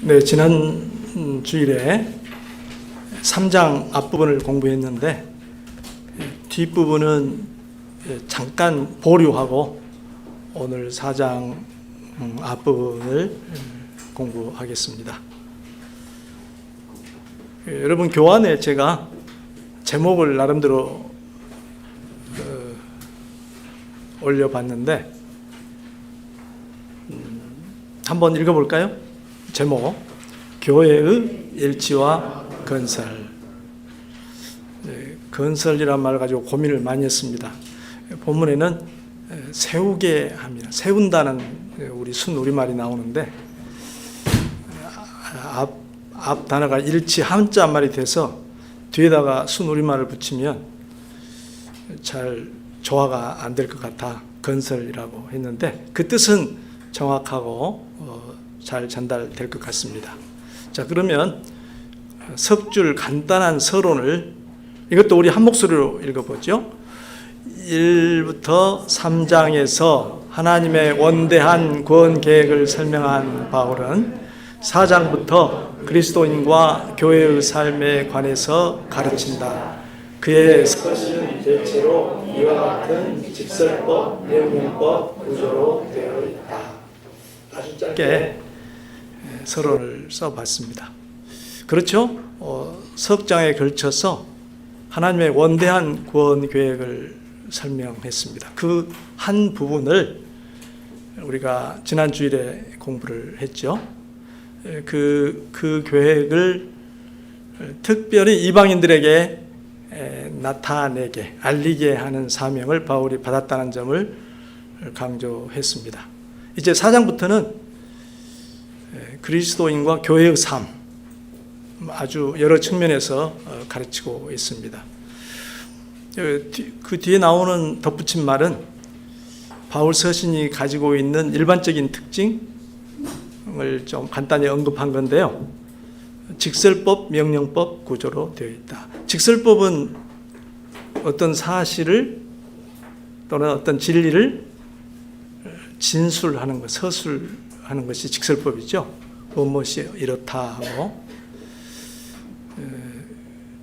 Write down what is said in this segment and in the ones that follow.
네, 지난 주일에 3장 앞부분을 공부했는데 뒷부분은 잠깐 보류하고 오늘 4장 앞부분을 공부하겠습니다. 여러분 교환에 제가 제목을 나름대로 올려봤는데 한번 읽어볼까요? 제목, 교회의 일치와 건설. 건설이란 말을 가지고 고민을 많이 했습니다. 본문에는 세우게 합니다. 세운다는 우리 순우리말이 나오는데 앞 단어가 일치 한자말이 돼서 뒤에다가 순우리말을 붙이면 잘 조화가 안 될 것 같아 건설이라고 했는데 그 뜻은 정확하고 잘 전달될 것 같습니다. 자, 그러면 석 줄 간단한 서론을 이것도 우리 한 목소리로 읽어보죠. 1부터 3장에서 하나님의 원대한 구원 계획을 설명한 바울은 4장부터 그리스도인과 교회의 삶에 관해서 가르친다. 그의 서신은 대체로 이와 같은 직설법, 명령법 구조로 되어 있다. 아주 짧게 서론을 써봤습니다. 그렇죠? 석 장에 걸쳐서 하나님의 원대한 구원 계획을 설명했습니다. 그 한 부분을 우리가 지난 주일에 공부를 했죠. 그 계획을 특별히 이방인들에게 나타내게, 알리게 하는 사명을 바울이 받았다는 점을 강조했습니다. 이제 4장부터는 그리스도인과 교회의 삶, 아주 여러 측면에서 가르치고 있습니다. 그 뒤에 나오는 덧붙인 말은 바울 서신이 가지고 있는 일반적인 특징을 좀 간단히 언급한 건데요. 직설법, 명령법 구조로 되어 있다. 직설법은 어떤 사실을 또는 어떤 진리를 진술하는 것, 서술하는 것이 직설법이죠. 무엇이 이렇다 하고,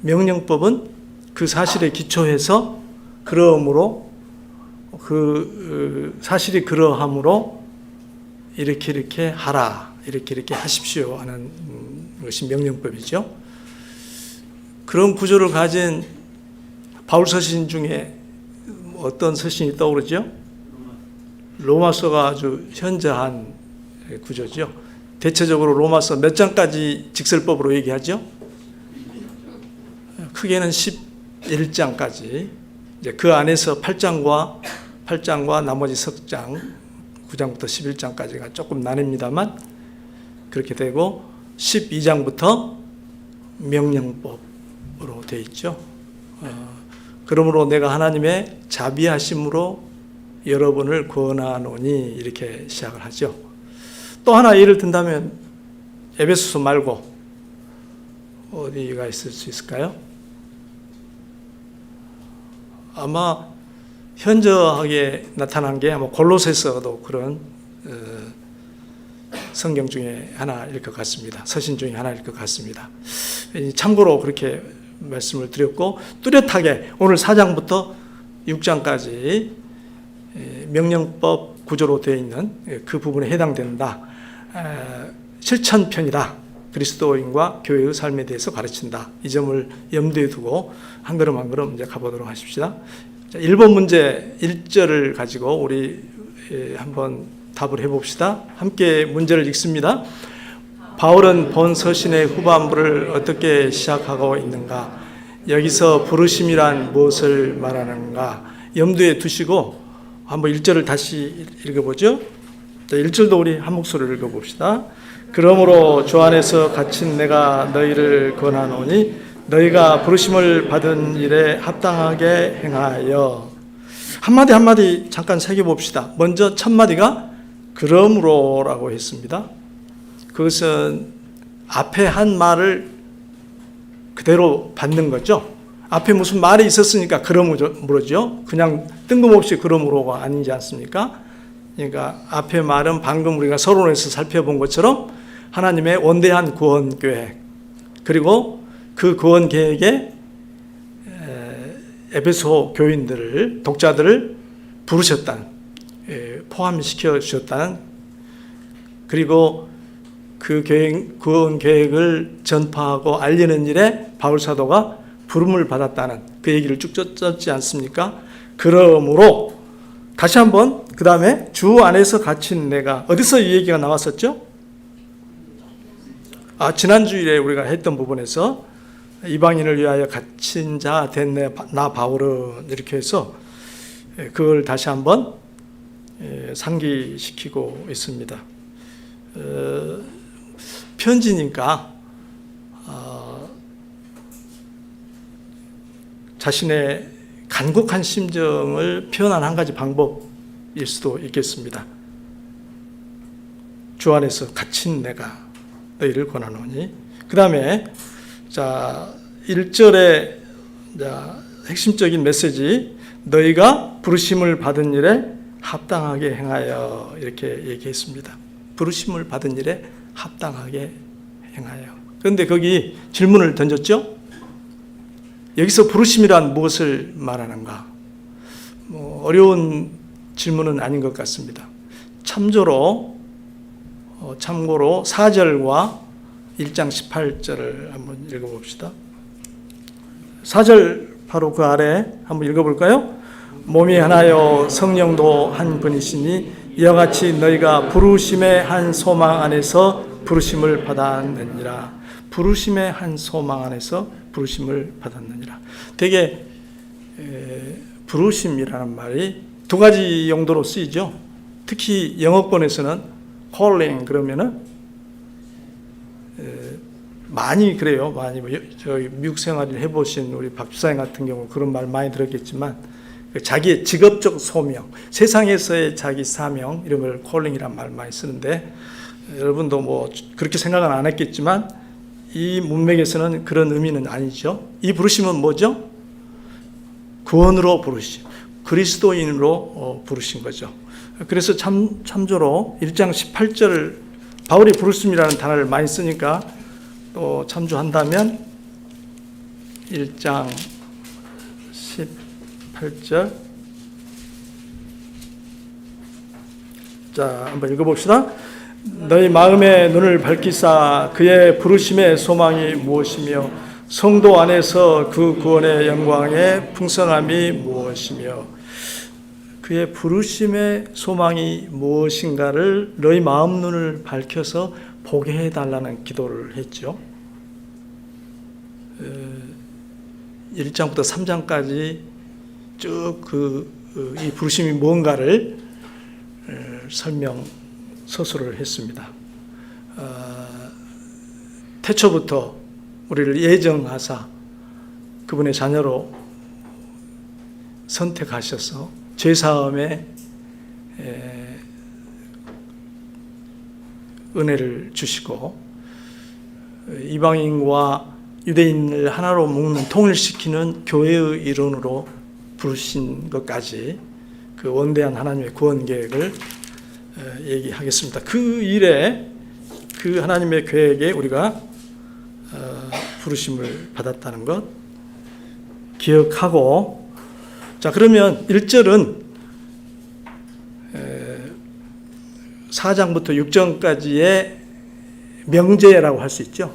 명령법은 그 사실에 기초해서 그러므로 그 사실이 그러함으로 이렇게 하라, 이렇게 하십시오 하는 것이 명령법이죠. 그런 구조를 가진 바울 서신 중에 어떤 서신이 떠오르죠? 로마서가 아주 현저한 구조죠. 대체적으로 로마서 몇 장까지 직설법으로 얘기하죠? 크게는 11장까지. 이제 그 안에서 8장과 나머지 석장, 9장부터 11장까지가 조금 나뉩니다만 그렇게 되고 12장부터 명령법으로 되어 있죠. 그러므로 내가 하나님의 자비하심으로 여러분을 구원하노니 이렇게 시작을 하죠. 또 하나 예를 든다면 에베소서 말고 어디가 있을 수 있을까요? 아마 현저하게 나타난 게 아마 골로새서도 그런 성경 중에 하나일 것 같습니다. 서신 중에 하나일 것 같습니다. 참고로 그렇게 말씀을 드렸고 뚜렷하게 오늘 4장부터 6장까지 명령법 구조로 되어 있는 그 부분에 해당된다. 실천편이다. 그리스도인과 교회의 삶에 대해서 가르친다. 이 점을 염두에 두고 한 걸음 한 걸음 이제 가보도록 하십시다. 1번 문제 1절을 가지고 우리 한번 답을 해봅시다. 함께 문제를 읽습니다. 바울은 본 서신의 후반부를 어떻게 시작하고 있는가? 여기서 부르심이란 무엇을 말하는가? 염두에 두시고 한번 1절을 다시 읽어보죠. 1절도 우리 한 목소리를 읽어봅시다. 그러므로 주 안에서 갇힌 내가 너희를 권하노니 너희가 부르심을 받은 일에 합당하게 행하여. 한마디 한마디 잠깐 새겨봅시다. 먼저 첫 마디가 그러므로라고 했습니다. 그것은 앞에 한 말을 그대로 받는 거죠. 앞에 무슨 말이 있었으니까 그러므로죠. 그냥 뜬금없이 그러므로가 아니지 않습니까? 그러니까 앞에 말은 방금 우리가 서론에서 살펴본 것처럼 하나님의 원대한 구원 계획, 그리고 그 구원 계획에 에베소 교인들을, 독자들을 부르셨다는, 포함시켜 주셨다는, 그리고 그 구원 계획을 전파하고 알리는 일에 바울 사도가 부름을 받았다는 그 얘기를 쭉 썼지 않습니까? 그러므로 다시 한번 그 다음에 주 안에서 갇힌 내가, 어디서 이 얘기가 나왔었죠? 지난주일에 우리가 했던 부분에서 이방인을 위하여 갇힌 자 됐네 나 바울은, 이렇게 해서 그걸 다시 한번 상기시키고 있습니다. 편지니까 자신의 간곡한 심정을 표현한 한 가지 방법일 수도 있겠습니다. 주 안에서 갇힌 내가 너희를 권하노니. 그 다음에 1절의 핵심적인 메시지, 너희가 부르심을 받은 일에 합당하게 행하여, 이렇게 얘기했습니다. 부르심을 받은 일에 합당하게 행하여. 그런데 거기 질문을 던졌죠? 여기서 부르심이란 무엇을 말하는가? 어려운 질문은 아닌 것 같습니다. 참고로 4절과 1장 18절을 한번 읽어봅시다. 4절 바로 그 아래 한번 읽어볼까요? 몸이 하나요 성령도 한 분이시니 이와 같이 너희가 부르심의 한 소망 안에서 부르심을 받았느니라. 부르심의 한 소망 안에서 부르심을 받았느니라. 되게 부르심이라는 말이 두 가지 용도로 쓰이죠. 특히 영어권에서는 calling 그러면은 많이 그래요. 많이 저희 미국 생활을 해보신 우리 박 주사님 같은 경우 그런 말 많이 들었겠지만, 자기의 직업적 소명, 세상에서의 자기 사명, 이런 걸 calling이란 말 많이 쓰는데, 여러분도 뭐 그렇게 생각은 안 했겠지만 이 문맥에서는 그런 의미는 아니죠. 이 부르심은 뭐죠? 구원으로 부르심, 그리스도인으로 부르신 거죠. 그래서 참조로 1장 18절 바울이 부르심이라는 단어를 많이 쓰니까 또 참조한다면 1장 18절 한번 읽어봅시다. 너희 마음의 눈을 밝히사 그의 부르심의 소망이 무엇이며 성도 안에서 그 구원의 영광의 풍성함이 무엇이며, 그의 부르심의 소망이 무엇인가를 너희 마음 눈을 밝혀서 보게 해달라는 기도를 했죠. 1장부터 3장까지 쭉 이 부르심이 뭔가를 설명 서술을 했습니다. 태초부터 우리를 예정하사 그분의 자녀로 선택하셔서 죄사함의 은혜를 주시고 이방인과 유대인을 하나로 묶는, 통일시키는 교회의 일원으로 부르신 것까지 그 원대한 하나님의 구원 계획을 얘기하겠습니다. 그 일에, 그 하나님의 계획에 우리가 부르심을 받았다는 것 기억하고, 그러면 1절은 4장부터 6장까지의 명제라고 할 수 있죠.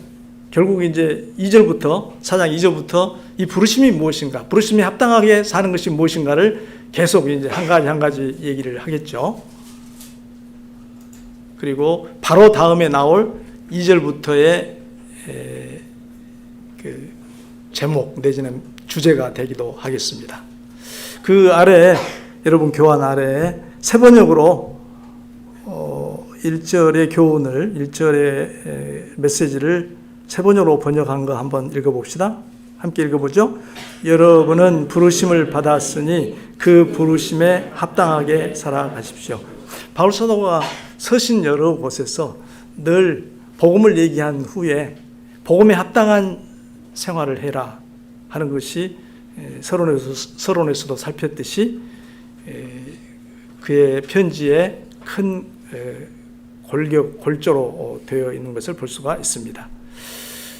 결국 이제 2절부터, 4장 2절부터 이 부르심이 무엇인가, 부르심에 합당하게 사는 것이 무엇인가를 계속 이제 한 가지 얘기를 하겠죠. 그리고 바로 다음에 나올 2절부터의 그 제목 내지는 주제가 되기도 하겠습니다. 그 아래, 여러분 교환 아래에 세 번역으로 1절의 교훈을, 1절의 메시지를 세 번역으로 번역한 거 한번 읽어봅시다. 함께 읽어보죠. 여러분은 부르심을 받았으니 그 부르심에 합당하게 살아가십시오. 바울 사도가 서신 여러 곳에서 늘 복음을 얘기한 후에 복음에 합당한 생활을 해라 하는 것이 서론에서도 살폈듯이 그의 편지의 큰 골조로 되어 있는 것을 볼 수가 있습니다.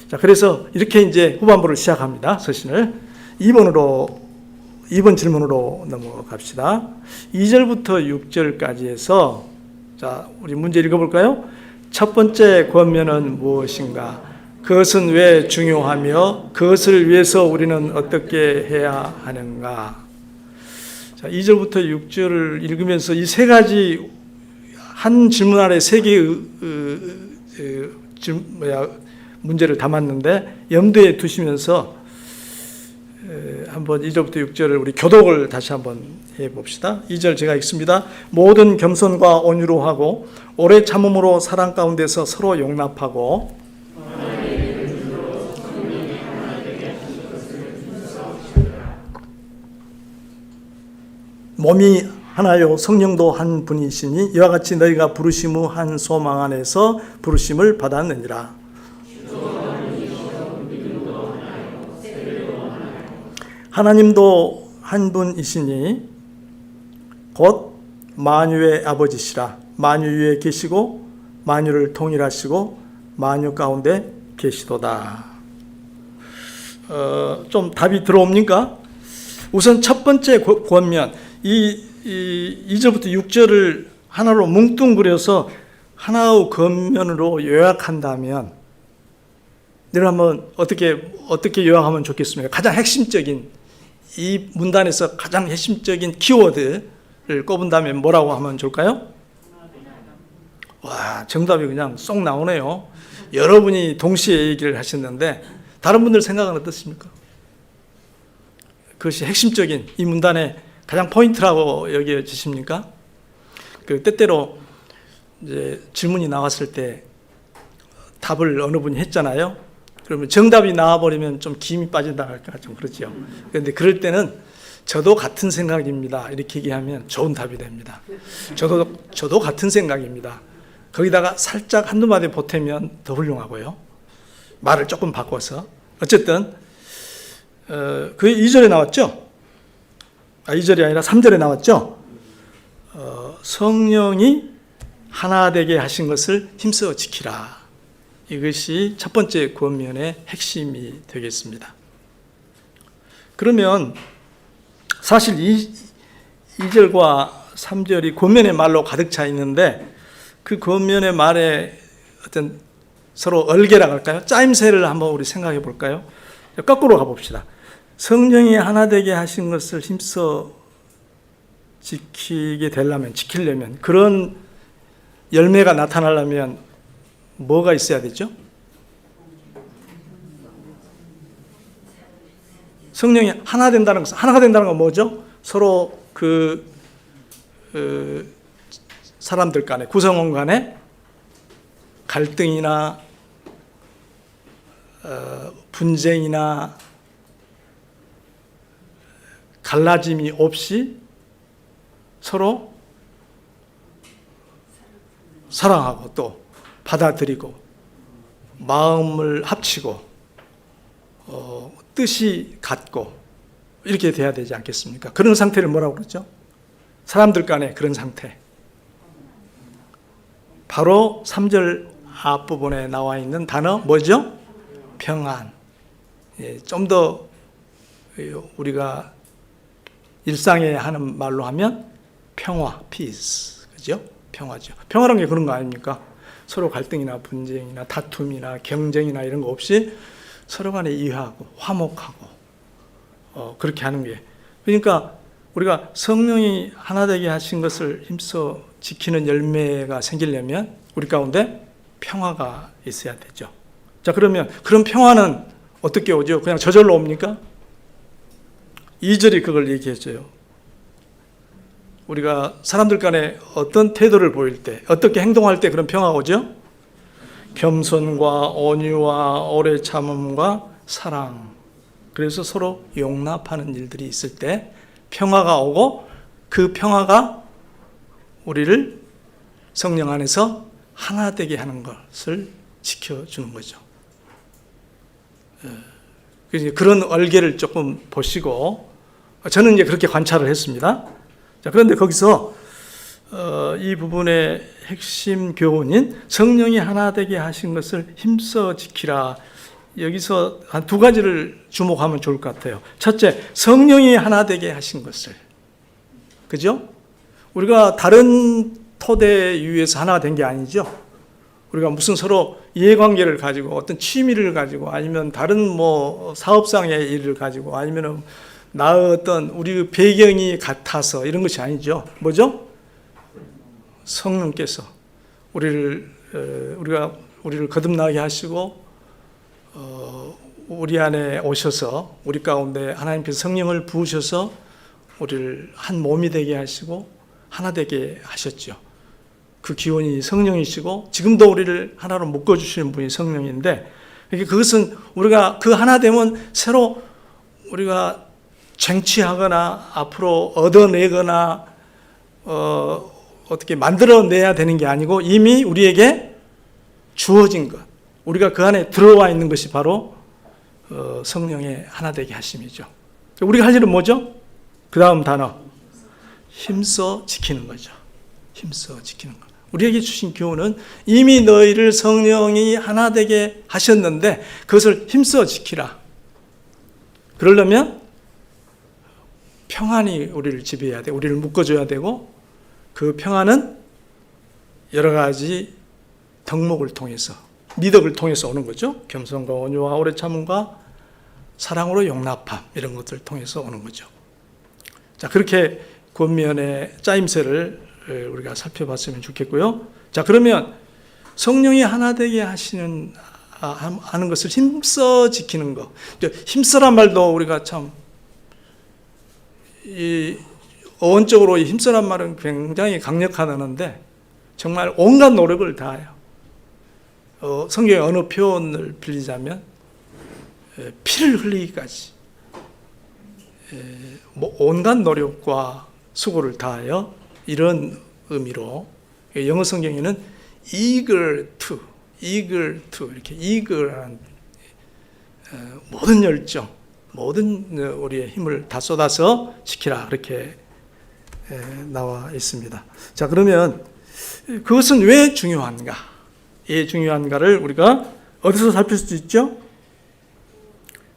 자, 그래서 이렇게 이제 후반부를 시작합니다. 서신을. 2번 질문으로 넘어갑시다. 2절부터 6절까지 해서, 자, 우리 문제 읽어볼까요? 첫 번째 권면은 무엇인가? 그것은 왜 중요하며 그것을 위해서 우리는 어떻게 해야 하는가? 자, 2절부터 6절을 읽으면서 이 세 가지 한 질문 안에 세 개의 문제를 담았는데 염두에 두시면서 한번 2절부터 6절을 우리 교독을 다시 한번 해봅시다. 2절 제가 읽습니다. 모든 겸손과 온유로 하고 오래 참음으로 사랑 가운데서 서로 용납하고 몸이 하나요 성령도 한 분이시니 이와 같이 너희가 부르심 후 한 소망 안에서 부르심을 받았느니라. 하나님도 한 분이시니 곧 만유의 아버지시라. 만유 위에 계시고 만유를 통일하시고 만유 가운데 계시도다. 좀 답이 들어옵니까? 우선 첫 번째 권면, 이 2절부터 6절을 하나로 뭉뚱그려서 하나의 권면으로 요약한다면, 내가 한번 어떻게 요약하면 좋겠습니까? 가장 핵심적인, 이 문단에서 가장 핵심적인 키워드를 꼽은다면 뭐라고 하면 좋을까요? 와, 정답이 그냥 쏙 나오네요. 여러분이 동시에 얘기를 하셨는데 다른 분들 생각은 어떻습니까? 그것이 핵심적인 이 문단의 가장 포인트라고 여겨지십니까? 그 때때로 이제 질문이 나왔을 때 답을 어느 분이 했잖아요. 그러면 정답이 나와버리면 좀 김이 빠진다 할까 좀 그렇죠. 그런데 그럴 때는 저도 같은 생각입니다. 이렇게 얘기하면 좋은 답이 됩니다. 저도 같은 생각입니다. 거기다가 살짝 한두 마디 보태면 더 훌륭하고요. 말을 조금 바꿔서. 어쨌든 그 2절에 나왔죠. 2절이 아니라 3절에 나왔죠. 성령이 하나 되게 하신 것을 힘써 지키라. 이것이 첫 번째 권면의 핵심이 되겠습니다. 그러면 사실 2절과 3절이 권면의 말로 가득 차 있는데 그 권면의 말에 어떤 서로 얼개라 할까요? 짜임새를 한번 우리 생각해 볼까요? 거꾸로 가봅시다. 성령이 하나 되게 하신 것을 힘써 지키려면 그런 열매가 나타나려면 뭐가 있어야 되죠? 성령이 하나가 된다는 건 뭐죠? 서로 사람들 간에, 구성원 간에 갈등이나 분쟁이나 갈라짐이 없이 서로 사랑하고 또 받아들이고 마음을 합치고 뜻이 같고 이렇게 돼야 되지 않겠습니까? 그런 상태를 뭐라고 그러죠? 사람들 간의 그런 상태. 바로 3절 앞부분에 나와 있는 단어 뭐죠? 평안. 좀 더 우리가 일상에 하는 말로 하면 평화, peace. 그죠? 평화죠. 평화라는 게 그런 거 아닙니까? 서로 갈등이나 분쟁이나 다툼이나 경쟁이나 이런 거 없이 서로 간에 이해하고 화목하고 그렇게 하는 게. 그러니까 우리가 성령이 하나 되게 하신 것을 힘써 지키는 열매가 생기려면 우리 가운데 평화가 있어야 되죠. 자, 그러면 그런 평화는 어떻게 오죠? 그냥 저절로 옵니까? 2절이 그걸 얘기해줘요. 우리가 사람들 간에 어떤 태도를 보일 때, 어떻게 행동할 때 그런 평화가 오죠? 겸손과 온유와 오래 참음과 사랑. 그래서 서로 용납하는 일들이 있을 때 평화가 오고 그 평화가 우리를 성령 안에서 하나 되게 하는 것을 지켜주는 거죠. 그런 얼개를 조금 보시고 저는 이제 그렇게 관찰을 했습니다. 자, 그런데 거기서 이 부분의 핵심 교훈인 성령이 하나 되게 하신 것을 힘써 지키라. 여기서 한 두 가지를 주목하면 좋을 것 같아요. 첫째, 성령이 하나 되게 하신 것을. 그죠? 우리가 다른 토대 위에서 하나 된 게 아니죠. 우리가 무슨 서로 이해관계를 가지고 어떤 취미를 가지고 아니면 다른 뭐 사업상의 일을 가지고 아니면 나 어떤 우리 배경이 같아서 이런 것이 아니죠. 뭐죠? 성령께서 우리를 거듭나게 하시고 우리 안에 오셔서 우리 가운데 하나님께서 성령을 부으셔서 우리를 한 몸이 되게 하시고 하나 되게 하셨죠. 그 기원이 성령이시고 지금도 우리를 하나로 묶어주시는 분이 성령인데 그것은 우리가 그 하나 되면 새로 우리가 쟁취하거나 앞으로 얻어내거나 어떻게 만들어내야 되는 게 아니고 이미 우리에게 주어진 것, 우리가 그 안에 들어와 있는 것이 바로 성령의 하나 되게 하심이죠. 우리가 할 일은 뭐죠? 그 다음 단어, 힘써 지키는 거죠. 힘써 지키는 것. 우리에게 주신 교훈은 이미 너희를 성령이 하나 되게 하셨는데 그것을 힘써 지키라. 그러려면 평안이 우리를 지배해야 돼. 우리를 묶어줘야 되고 그 평안은 여러 가지 덕목을 통해서 미덕을 통해서 오는 거죠. 겸손과 온유와 오래 참음과 사랑으로 용납함 이런 것들을 통해서 오는 거죠. 자, 그렇게 권면의 짜임새를 우리가 살펴봤으면 좋겠고요. 자, 그러면 성령이 하나 되게 하는 것을 힘써 지키는 것. 힘써란 말도 우리가 참 이 어원적으로 힘써란 말은 굉장히 강력한 언어인데 정말 온갖 노력을 다해요. 성경의 어느 표현을 빌리자면 피를 흘리기까지 온갖 노력과 수고를 다하여 이런 의미로 영어 성경에는 eager to 이렇게 eager한 모든 열정, 모든 우리의 힘을 다 쏟아서 지키라 그렇게 나와 있습니다. 자, 그러면 그것은 왜 중요한가? 왜 중요한가를 우리가 어디서 살필 수 있죠?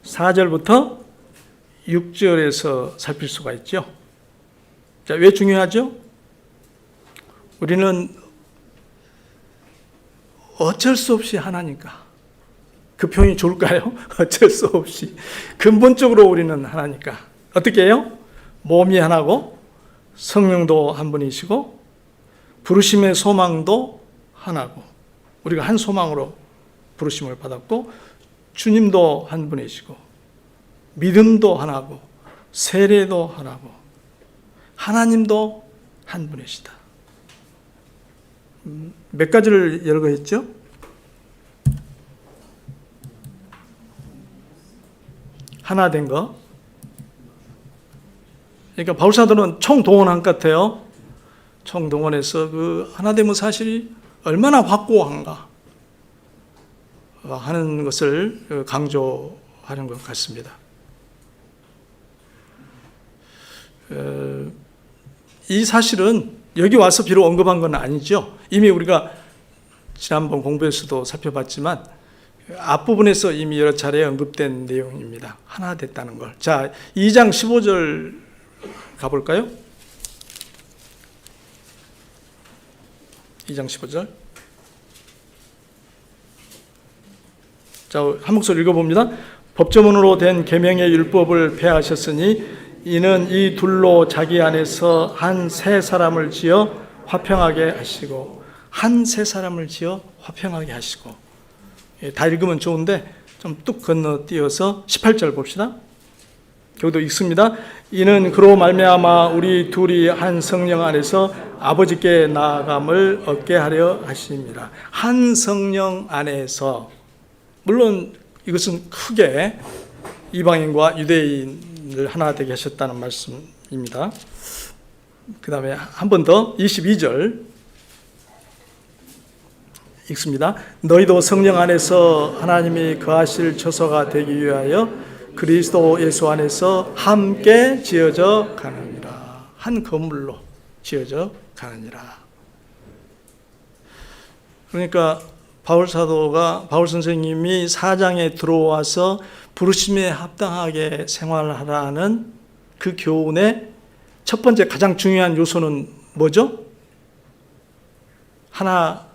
4절부터 6절에서 살필 수가 있죠. 자, 왜 중요하죠? 우리는 어쩔 수 없이 하나니까. 그 표현이 좋을까요? 어쩔 수 없이. 근본적으로 우리는 하나니까. 어떻게 해요? 몸이 하나고 성령도 한 분이시고 부르심의 소망도 하나고 우리가 한 소망으로 부르심을 받았고 주님도 한 분이시고 믿음도 하나고 세례도 하나고 하나님도 한 분이시다. 몇 가지를 여러 거 했죠? 하나 된 거. 그러니까 바울사도는 총동원한 것 같아요. 총동원해서 그 하나 되면 사실이 얼마나 확고한가 하는 것을 강조하는 것 같습니다. 이 사실은 여기 와서 비록 언급한 건 아니죠. 이미 우리가 지난번 공부에서도 살펴봤지만 앞부분에서 이미 여러 차례 언급된 내용입니다. 하나 됐다는 걸. 자, 2장 15절 가볼까요? 2장 15절. 자, 한 목소리 읽어봅니다. 법조문으로 된 계명의 율법을 폐하셨으니 이는 이 둘로 자기 안에서 한 세 사람을 지어 화평하게 하시고 한 세 사람을 지어 화평하게 하시고 다 읽으면 좋은데 좀 뚝 건너뛰어서 18절 봅시다. 교도 읽습니다. 이는 그로 말미암아 우리 둘이 한 성령 안에서 아버지께 나아감을 얻게 하려 하심이라. 한 성령 안에서 물론 이것은 크게 이방인과 유대인을 하나 되게 하셨다는 말씀입니다. 그 다음에 한 번 더 22절 읽습니다. 너희도 성령 안에서 하나님이 거하실 처소가 되기 위하여 그리스도 예수 안에서 함께 지어져 가느니라. 한 건물로 지어져 가느니라. 그러니까 바울 선생님이 사장에 들어와서 부르심에 합당하게 생활하라는 그 교훈의 첫 번째 가장 중요한 요소는 뭐죠? 하나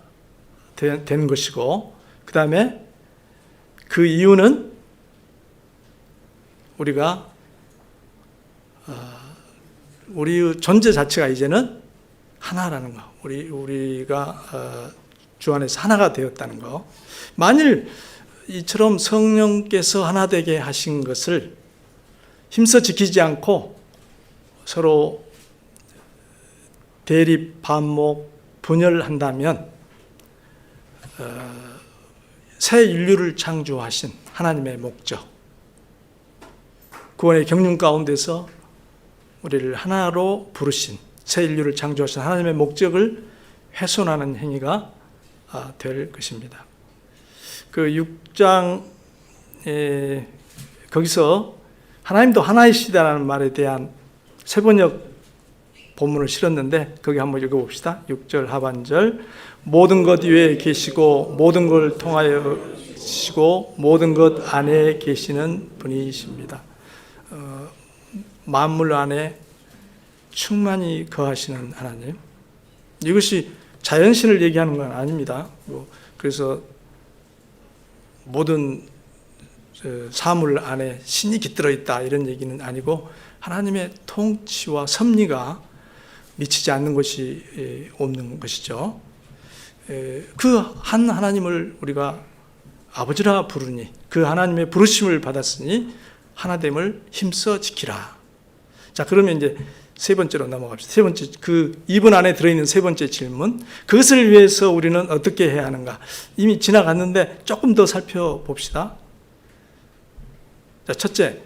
된 것이고, 그 다음에 그 이유는 우리가 우리의 존재 자체가 이제는 하나라는 거, 우리가 주 안에서 하나가 되었다는 거. 만일 이처럼 성령께서 하나 되게 하신 것을 힘써 지키지 않고 서로 대립, 반목, 분열한다면 새 인류를 창조하신 하나님의 목적, 구원의 경륜 가운데서 우리를 하나로 부르신 새 인류를 창조하신 하나님의 목적을 훼손하는 행위가 될 것입니다. 그 6장 거기서 하나님도 하나이시다라는 말에 대한 세번역 본문을 실었는데 거기 한번 읽어봅시다. 6절 하반절, 모든 것 위에 계시고 모든 걸 통하여 시고 모든 것 안에 계시는 분이십니다. 만물 안에 충만히 거하시는 하나님. 이것이 자연신을 얘기하는 건 아닙니다. 그래서 모든 사물 안에 신이 깃들어 있다 이런 얘기는 아니고 하나님의 통치와 섭리가 미치지 않는 것이 없는 것이죠. 그 한 하나님을 우리가 아버지라 부르니 그 하나님의 부르심을 받았으니 하나됨을 힘써 지키라. 자, 그러면 이제 세 번째로 넘어갑시다. 세 번째, 그 2번 안에 들어있는 세 번째 질문. 그것을 위해서 우리는 어떻게 해야 하는가? 이미 지나갔는데 조금 더 살펴봅시다. 자, 첫째,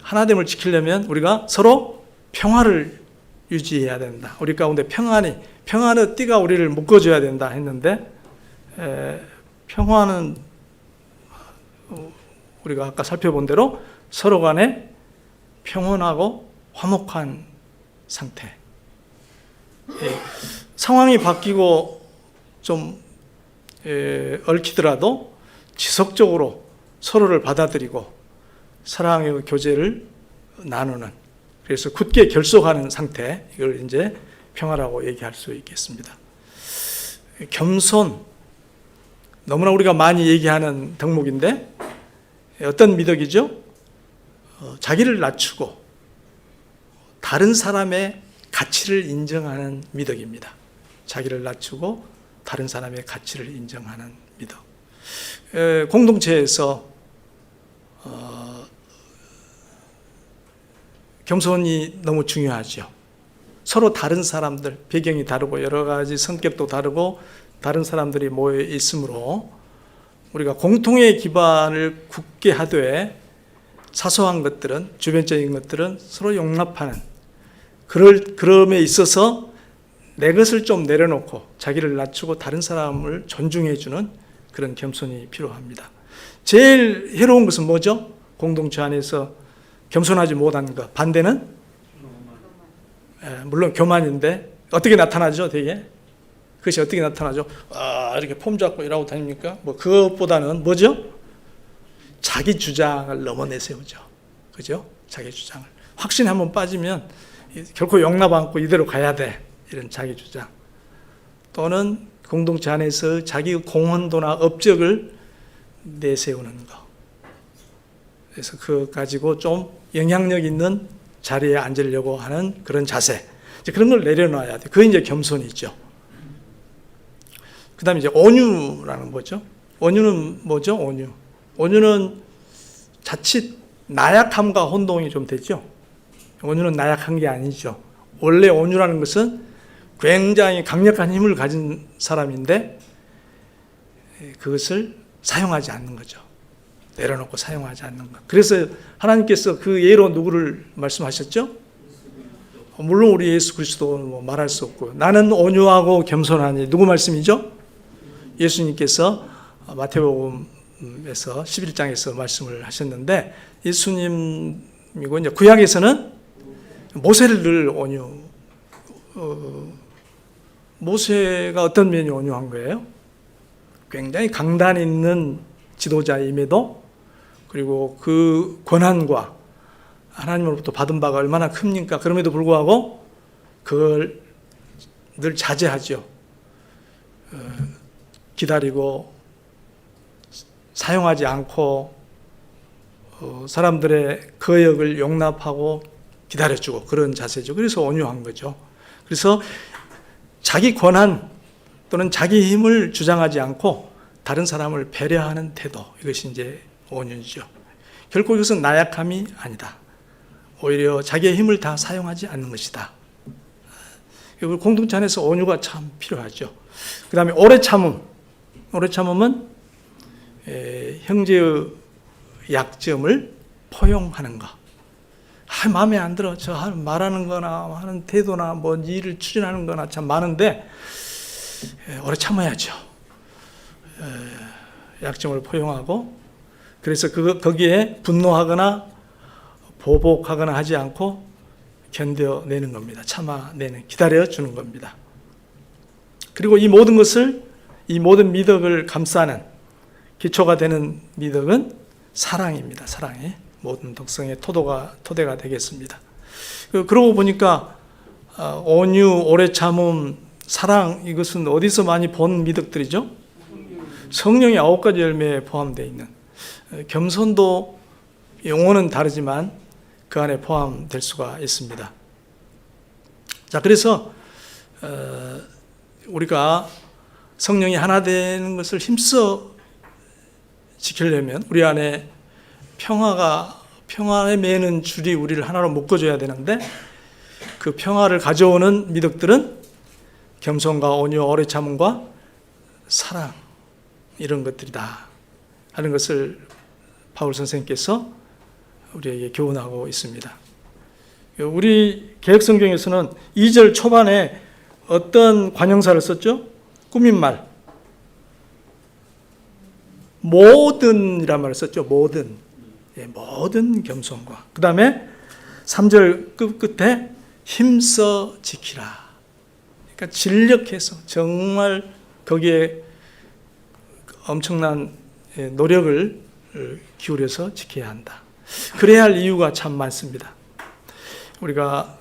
하나됨을 지키려면 우리가 서로 평화를 유지해야 된다. 우리 가운데 평안의 띠가 우리를 묶어줘야 된다 했는데, 평화는 우리가 아까 살펴본 대로 서로 간에 평온하고 화목한 상태. 상황이 바뀌고 좀 얽히더라도 지속적으로 서로를 받아들이고 사랑의 교제를 나누는, 그래서 굳게 결속하는 상태, 이걸 이제 평화라고 얘기할 수 있겠습니다. 겸손, 너무나 우리가 많이 얘기하는 덕목인데 어떤 미덕이죠? 자기를 낮추고 다른 사람의 가치를 인정하는 미덕입니다. 자기를 낮추고 다른 사람의 가치를 인정하는 미덕. 공동체에서 겸손이 너무 중요하죠. 서로 다른 사람들, 배경이 다르고 여러 가지 성격도 다르고 다른 사람들이 모여 있으므로 우리가 공통의 기반을 굳게 하되 사소한 것들은, 주변적인 것들은 서로 용납하는, 그럼에 있어서 내 것을 좀 내려놓고 자기를 낮추고 다른 사람을 존중해주는 그런 겸손이 필요합니다. 제일 해로운 것은 뭐죠? 공동체 안에서 겸손하지 못한 것. 반대는? 물론 교만인데 어떻게 나타나죠? 되게? 그것이 어떻게 나타나죠? 이렇게 폼 잡고 일하고 다닙니까? 그것보다는 뭐죠? 자기 주장을 너무 내세우죠. 그죠? 자기 주장을. 확신에 한번 빠지면 결코 용납 않고 이대로 가야 돼. 이런 자기 주장. 또는 공동체 안에서 자기 공헌도나 업적을 내세우는 거. 그래서 그거 가지고 좀 영향력 있는 자리에 앉으려고 하는 그런 자세. 이제 그런 걸 내려놔야 돼. 그게 이제 겸손이죠. 그 다음에 이제 온유라는 거죠. 온유는 뭐죠? 온유는 자칫 나약함과 혼동이 좀 되죠. 온유는 나약한 게 아니죠. 원래 온유라는 것은 굉장히 강력한 힘을 가진 사람인데 그것을 사용하지 않는 거죠. 내려놓고 사용하지 않는 것. 그래서 하나님께서 그 예로 누구를 말씀하셨죠? 물론 우리 예수 그리스도는 말할 수 없고, 나는 온유하고 겸손하니, 누구 말씀이죠? 예수님께서 마태복음에서 11장에서 말씀을 하셨는데, 예수님이고 이제 구약에서는 모세를 늘 모세가 어떤 면이 온유한 거예요? 굉장히 강단 있는 지도자임에도, 그리고 그 권한과 하나님으로부터 받은 바가 얼마나 큽니까? 그럼에도 불구하고 그걸 늘 자제하죠. 기다리고 사용하지 않고 사람들의 거역을 용납하고 기다려주고, 그런 자세죠. 그래서 온유한 거죠. 그래서 자기 권한 또는 자기 힘을 주장하지 않고 다른 사람을 배려하는 태도, 이것이 이제 온유죠. 결코 이것은 나약함이 아니다. 오히려 자기의 힘을 다 사용하지 않는 것이다. 공동체 안에서 온유가 참 필요하죠. 그 다음에 오래 참음. 오래 참음은 형제의 약점을 포용하는 것. 마음에 안 들어. 저 말하는 거나 하는 태도나 뭐 일을 추진하는 거나 참 많은데 오래 참아야죠. 약점을 포용하고, 그래서 거기에 분노하거나 보복하거나 하지 않고 견뎌내는 겁니다. 참아내는, 기다려주는 겁니다. 그리고 이 모든 것을, 이 모든 미덕을 감싸는 기초가 되는 미덕은 사랑입니다. 사랑이 모든 덕성의 토대가 되겠습니다. 그러고 보니까 온유, 오래 참음, 사랑, 이것은 어디서 많이 본 미덕들이죠? 성령의 9가지 열매에 포함되어 있는, 겸손도 용어는 다르지만 그 안에 포함될 수가 있습니다. 자, 그래서 우리가 성령이 하나 되는 것을 힘써 지키려면 우리 안에 평화에 매는 줄이 우리를 하나로 묶어줘야 되는데, 그 평화를 가져오는 미덕들은 겸손과 온유, 오래 참음과 사랑, 이런 것들이다 하는 것을 바울 선생님께서 우리에게 교훈하고 있습니다. 우리 개혁성경에서는 2절 초반에 어떤 관형사를 썼죠? 꾸민말. 모든이란 말을 썼죠. 모든. 모든 겸손과. 그 다음에 3절 끝에 힘써 지키라. 그러니까 진력해서 정말 거기에 엄청난 노력을 기울여서 지켜야 한다. 그래야 할 이유가 참 많습니다. 우리가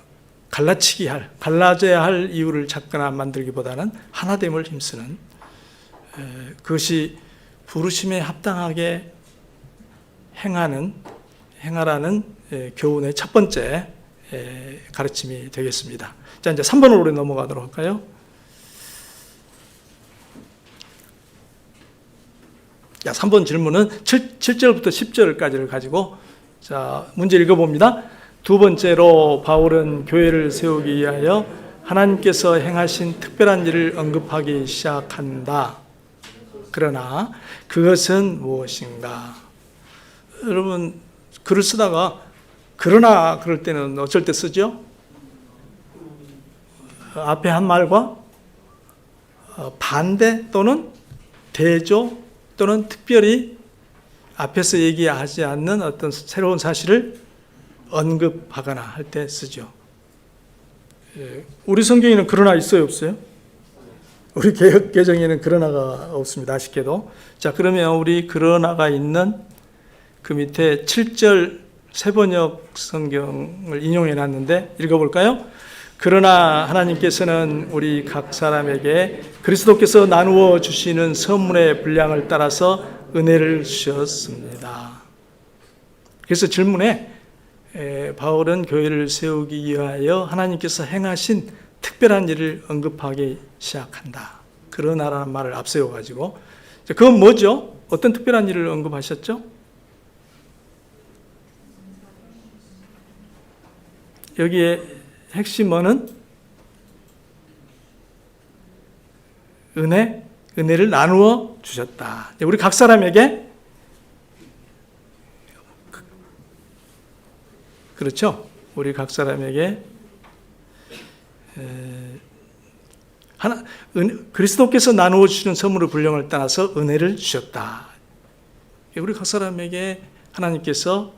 갈라져야 할 이유를 찾거나 만들기보다는 하나됨을 힘쓰는, 그것이 부르심에 합당하게 행하라는 교훈의 첫 번째 가르침이 되겠습니다. 자, 이제 3번으로 우리 넘어가도록 할까요? 자, 3번 질문은 7절부터 10절까지를 가지고, 자, 문제 읽어봅니다. 두 번째로 바울은 교회를 세우기 위하여 하나님께서 행하신 특별한 일을 언급하기 시작한다. 그러나 그것은 무엇인가? 여러분, 글을 쓰다가 그러나 그럴 때는 어쩔 때 쓰죠? 앞에 한 말과 반대 또는 대조 또는 특별히 앞에서 얘기하지 않는 어떤 새로운 사실을 언급하거나 할 때 쓰죠. 우리 성경에는 그러나 있어요, 없어요? 우리 개혁 개정에는 그러나가 없습니다, 아쉽게도. 자, 그러면 우리 그러나가 있는 그 밑에 7절 세번역 성경을 인용해 놨는데 읽어볼까요? 그러나 하나님께서는 우리 각 사람에게 그리스도께서 나누어 주시는 선물의 분량을 따라서 은혜를 주셨습니다. 그래서 질문에 바울은 교회를 세우기 위하여 하나님께서 행하신 특별한 일을 언급하기 시작한다. 그러나라는 말을 앞세워가지고, 그건 뭐죠? 어떤 특별한 일을 언급하셨죠? 여기에 핵심어는 은혜를 나누어 주셨다. 우리 각 사람에게, 그렇죠? 우리 각 사람에게 그리스도께서 나누어 주시는 선물의 분량을 따라서 은혜를 주셨다. 우리 각 사람에게 하나님께서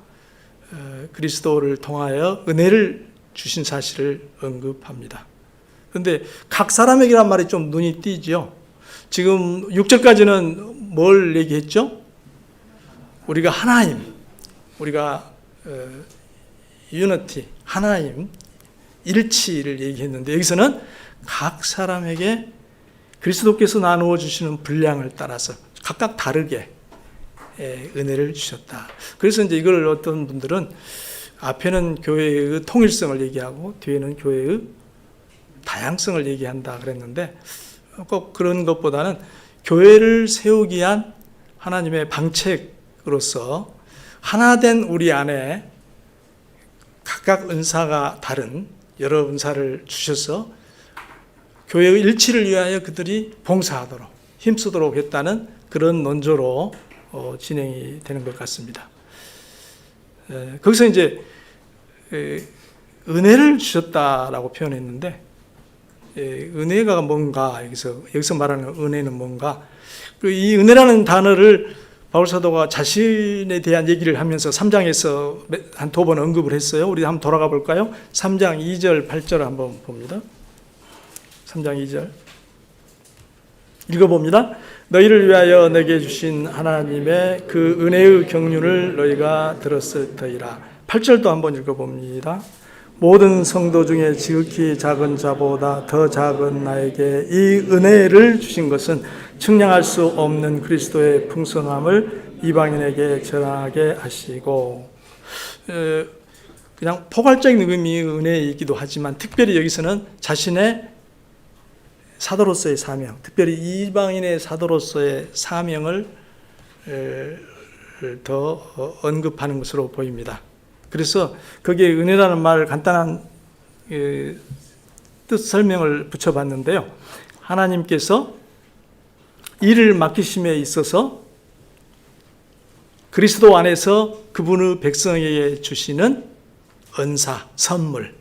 그리스도를 통하여 은혜를 주신 사실을 언급합니다. 그런데 각 사람에게란 말이 좀 눈이 띄죠. 지금 6절까지는 뭘 얘기했죠? 우리가 하나님, 우리가 유니티, 하나님, 일치를 얘기했는데 여기서는 각 사람에게 그리스도께서 나누어 주시는 분량을 따라서 각각 다르게 은혜를 주셨다. 그래서 이제 이걸 어떤 분들은 앞에는 교회의 통일성을 얘기하고 뒤에는 교회의 다양성을 얘기한다 그랬는데 꼭 그런 것보다는 교회를 세우기 위한 하나님의 방책으로서 하나된 우리 안에 각각 은사가 다른 여러 은사를 주셔서 교회의 일치를 위하여 그들이 봉사하도록 힘쓰도록 했다는 그런 논조로 진행이 되는 것 같습니다. 거기서 이제 은혜를 주셨다라고 표현했는데 은혜가 뭔가 여기서 말하는 은혜는 뭔가 이 은혜라는 단어를 바울 사도가 자신에 대한 얘기를 하면서 3장에서 한 2번 언급을 했어요. 우리 한번 돌아가 볼까요? 3장 2절 8절 한번 봅니다. 3장 2절 읽어봅니다. 너희를 위하여 내게 주신 하나님의 그 은혜의 경륜을 너희가 들었을 터이라. 8절도 한번 읽어봅니다. 모든 성도 중에 지극히 작은 자보다 더 작은 나에게 이 은혜를 주신 것은 측량할 수 없는 그리스도의 풍성함을 이방인에게 전하게 하시고, 그냥 포괄적인 의미의 은혜이기도 하지만 특별히 여기서는 자신의 사도로서의 사명, 특별히 이방인의 사도로서의 사명을 더 언급하는 것으로 보입니다. 그래서 거기에 은혜라는 말 간단한 뜻 설명을 붙여봤는데요. 하나님께서 일을 맡기심에 있어서 그리스도 안에서 그분의 백성에게 주시는 은사, 선물,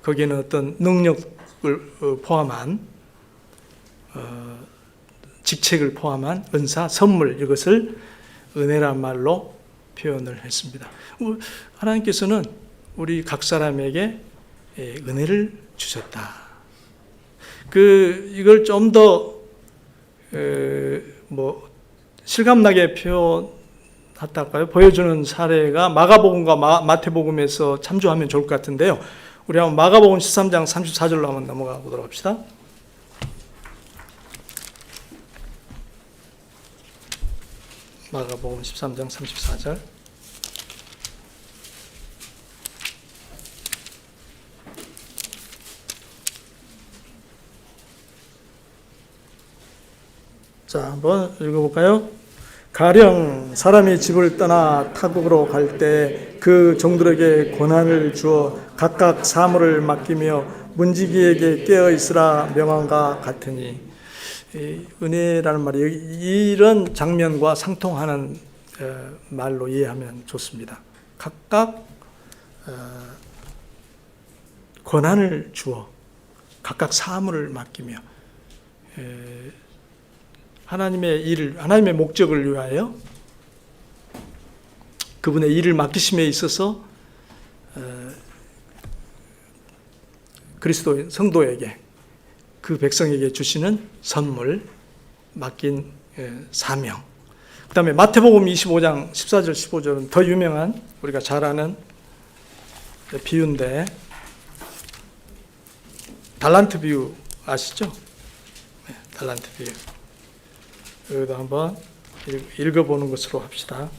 거기에는 어떤 능력을 포함한 직책을 포함한 은사, 선물, 이것을 은혜란 말로 표현을 했습니다. 하나님께서는 우리 각 사람에게 은혜를 주셨다. 이걸 좀 더 실감나게 표현할까요? 보여주는 사례가 마가복음과 마태복음에서 참조하면 좋을 것 같은데요. 우리 한번 마가복음 13장 34절로 한번 넘어가 보도록 합시다. 마가복음 13장 34절. 자, 한번 읽어볼까요? 가령 사람이 집을 떠나 타국으로 갈 때 그 종들에게 권한을 주어 각각 사물을 맡기며 문지기에게 깨어 있으라 명함과 같으니, 은혜라는 말이 이런 장면과 상통하는 말로 이해하면 좋습니다. 각각 권한을 주어 각각 사물을 맡기며 하나님의 목적을 위하여 그분의 일을 맡기심에 있어서 그리스도 성도에게, 그 백성에게 주시는 선물, 맡긴 사명. 그 다음에 마태복음 25장 14절 15절은 더 유명한 우리가 잘 아는 비유인데, 달란트 비유 아시죠? 네, 달란트 비유. 여기도 한번 읽어보는 것으로 합시다.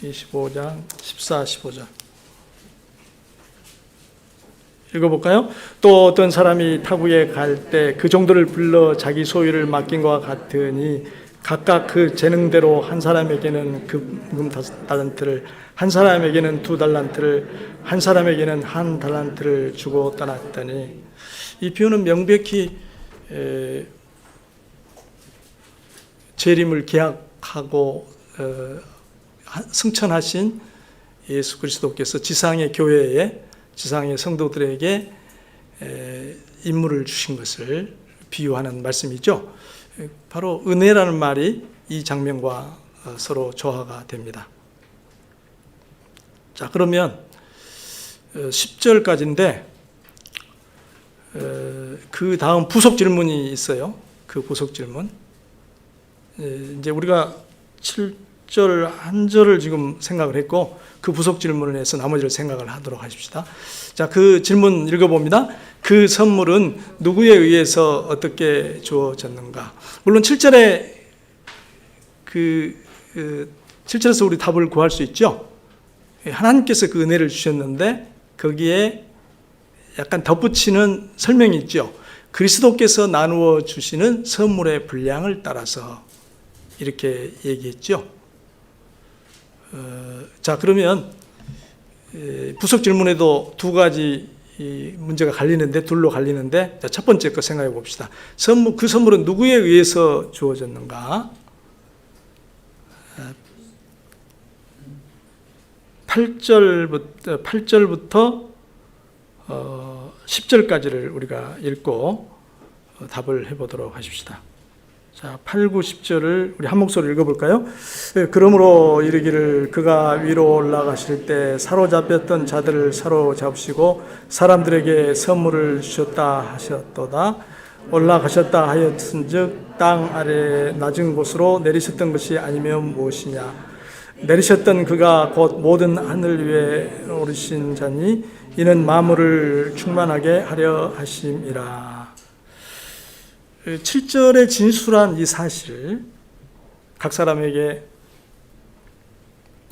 25장 14, 15절 읽어볼까요? 또 어떤 사람이 타국에 갈 때 그 종들을 불러 자기 소유를 맡긴 것과 같으니 각각 그 재능대로 한 사람에게는 금금 5달란트를, 한 사람에게는 2달란트를, 한 사람에게는 1달란트를 주고 떠났더니, 이 비유는 명백히 재림을 기약하고 승천하신 예수 그리스도께서 지상의 교회에, 지상의 성도들에게 임무를 주신 것을 비유하는 말씀이죠. 바로 은혜라는 말이 이 장면과 서로 조화가 됩니다. 자, 그러면 10절까지인데 그 다음 부속 질문이 있어요. 그 부속 질문. 이제 우리가 7절 한 절을 지금 생각을 했고 그 부속 질문을 해서 나머지를 생각을 하도록 하십시다. 자, 그 질문 읽어봅니다. 그 선물은 누구에 의해서 어떻게 주어졌는가? 물론 7절에 7절에서 우리 답을 구할 수 있죠. 하나님께서 그 은혜를 주셨는데 거기에 약간 덧붙이는 설명이 있죠. 그리스도께서 나누어 주시는 선물의 분량을 따라서 이렇게 얘기했죠. 자, 그러면 부속 질문에도 두 가지 문제가 갈리는데, 둘로 갈리는데, 자, 첫 번째 거 생각해 봅시다. 그 선물은 누구에 의해서 주어졌는가? 8절부터 10절까지를 우리가 읽고 답을 해보도록 하십시다. 자, 8, 9, 10절을 우리 한 목소리 읽어볼까요? 그러므로 이르기를 그가 위로 올라가실 때 사로잡혔던 자들을 사로잡으시고 사람들에게 선물을 주셨다 하셨도다. 올라가셨다 하였은즉 땅 아래 낮은 곳으로 내리셨던 것이 아니면 무엇이냐? 내리셨던 그가 곧 모든 하늘 위에 오르신 자니 이는 만물을 충만하게 하려 하심이라. 7절에 진술한 이 사실, 각 사람에게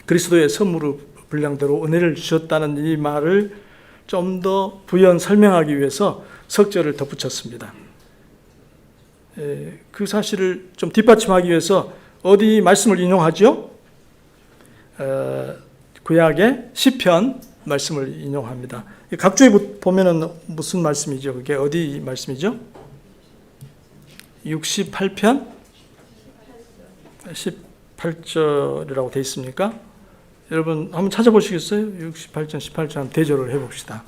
그리스도의 선물의 분량대로 은혜를 주셨다는 이 말을 좀 더 부연 설명하기 위해서 석절을 덧붙였습니다. 그 사실을 좀 뒷받침하기 위해서 어디 말씀을 인용하죠? 구약의 시편 말씀을 인용합니다. 각주에 보면은 무슨 말씀이죠? 그게 어디 말씀이죠? 68편 18절이라고 되어 있습니까? 여러분 한번 찾아보시겠어요? 68편 18절 한번 대조를 해봅시다.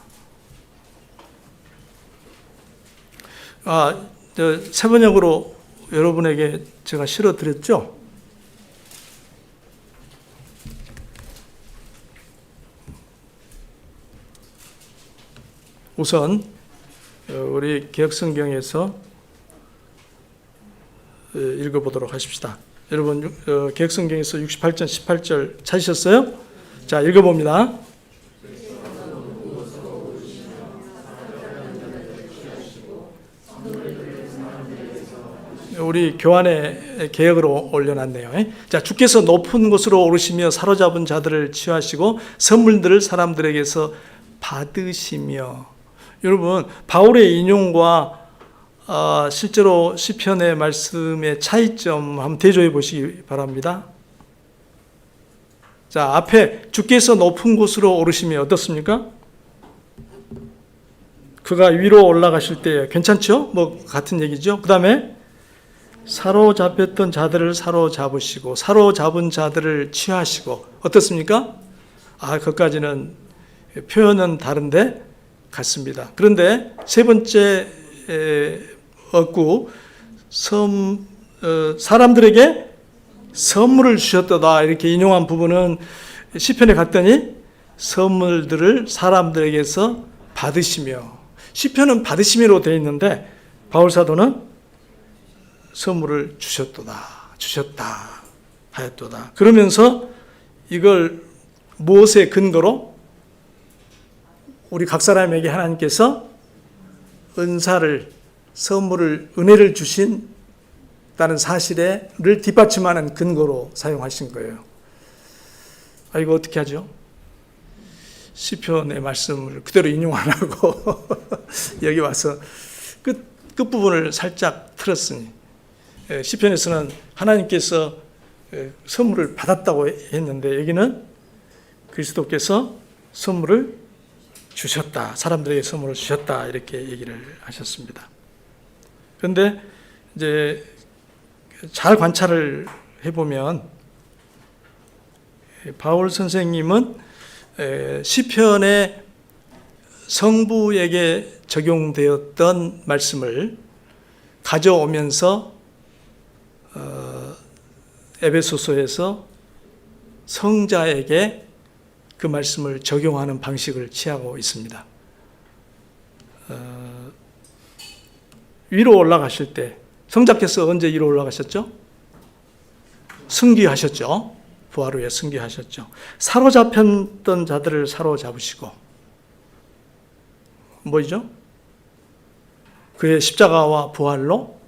세 번역으로 여러분에게 제가 실어드렸죠? 우선 우리 개역성경에서 읽어보도록 하십시다. 여러분 개역성경에서 68장 18절 찾으셨어요? 자, 읽어봅니다. 우리 교환의 개역으로 올려놨네요. 자, 주께서 높은 곳으로 오르시며 사로잡은 자들을 취하시고 선물들을 사람들에게서 받으시며. 여러분, 바울의 인용과 실제로 시편의 말씀의 차이점 한번 대조해 보시기 바랍니다. 자, 앞에 주께서 높은 곳으로 오르시며 어떻습니까? 그가 위로 올라가실 때 괜찮죠? 뭐 같은 얘기죠. 그 다음에 사로잡혔던 자들을 사로잡으시고 사로잡은 자들을 취하시고 어떻습니까? 그것까지는 표현은 다른데 같습니다. 그런데 세 번째 얻고 사람들에게 선물을 주셨다 이렇게 인용한 부분은 시편에 갔더니 선물들을 사람들에게서 받으시며, 시편은 받으시며로 되어 있는데 바울 사도는 선물을 주셨다 하였도다. 그러면서 이걸 무엇의 근거로? 우리 각 사람에게 하나님께서 은사를, 선물을, 은혜를 주신다는 사실을 뒷받침하는 근거로 사용하신 거예요. 이거 어떻게 하죠? 시편의 말씀을 그대로 인용 안 하고 여기 와서 끝부분을 살짝 틀었으니, 시편에서는 하나님께서 선물을 받았다고 했는데 여기는 그리스도께서 선물을 주셨다, 사람들에게 선물을 주셨다 이렇게 얘기를 하셨습니다. 그런데 이제 잘 관찰을 해보면 바울 선생님은 시편의 성부에게 적용되었던 말씀을 가져오면서 에베소서에서 성자에게 그 말씀을 적용하는 방식을 취하고 있습니다. 위로 올라가실 때 성자께서 언제 위로 올라가셨죠? 승귀하셨죠. 부활 후에 승귀하셨죠. 사로잡혔던 자들을 사로잡으시고 뭐죠? 그의 십자가와 부활로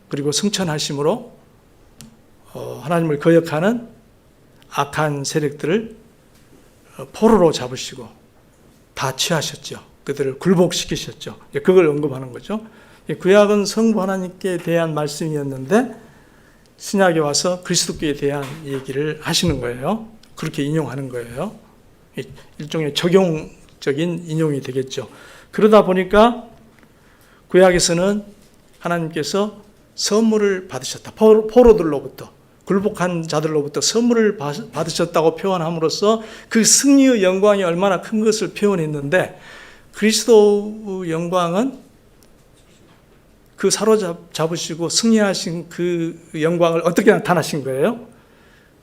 그리고 승천하심으로 하나님을 거역하는 악한 세력들을 포로로 잡으시고 다 취하셨죠. 그들을 굴복시키셨죠. 그걸 언급하는 거죠. 구약은 성부 하나님께 대한 말씀이었는데 신약에 와서 그리스도께 대한 얘기를 하시는 거예요. 그렇게 인용하는 거예요. 일종의 적용적인 인용이 되겠죠. 그러다 보니까 구약에서는 하나님께서 선물을 받으셨다. 포로들로부터, 굴복한 자들로부터 선물을 받으셨다고 표현함으로써 그 승리의 영광이 얼마나 큰 것을 표현했는데, 그리스도의 영광은 그 사로잡으시고 승리하신 그 영광을 어떻게 나타나신 거예요?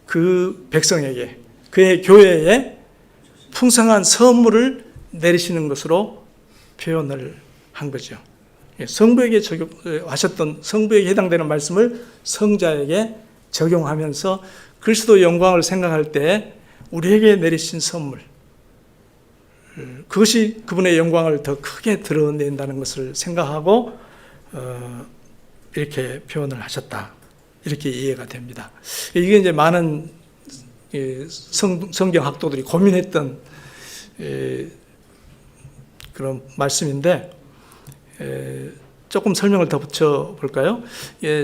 그 백성에게, 그의 교회에 풍성한 선물을 내리시는 것으로 표현을 한 거죠. 성부에게 적용하셨던, 성부에게 해당되는 말씀을 성자에게 적용하면서 그리스도의 영광을 생각할 때 우리에게 내리신 선물, 그것이 그분의 영광을 더 크게 드러낸다는 것을 생각하고 이렇게 표현을 하셨다. 이렇게 이해가 됩니다. 이게 이제 많은 성경 학도들이 고민했던 그런 말씀인데, 조금 설명을 더 붙여볼까요?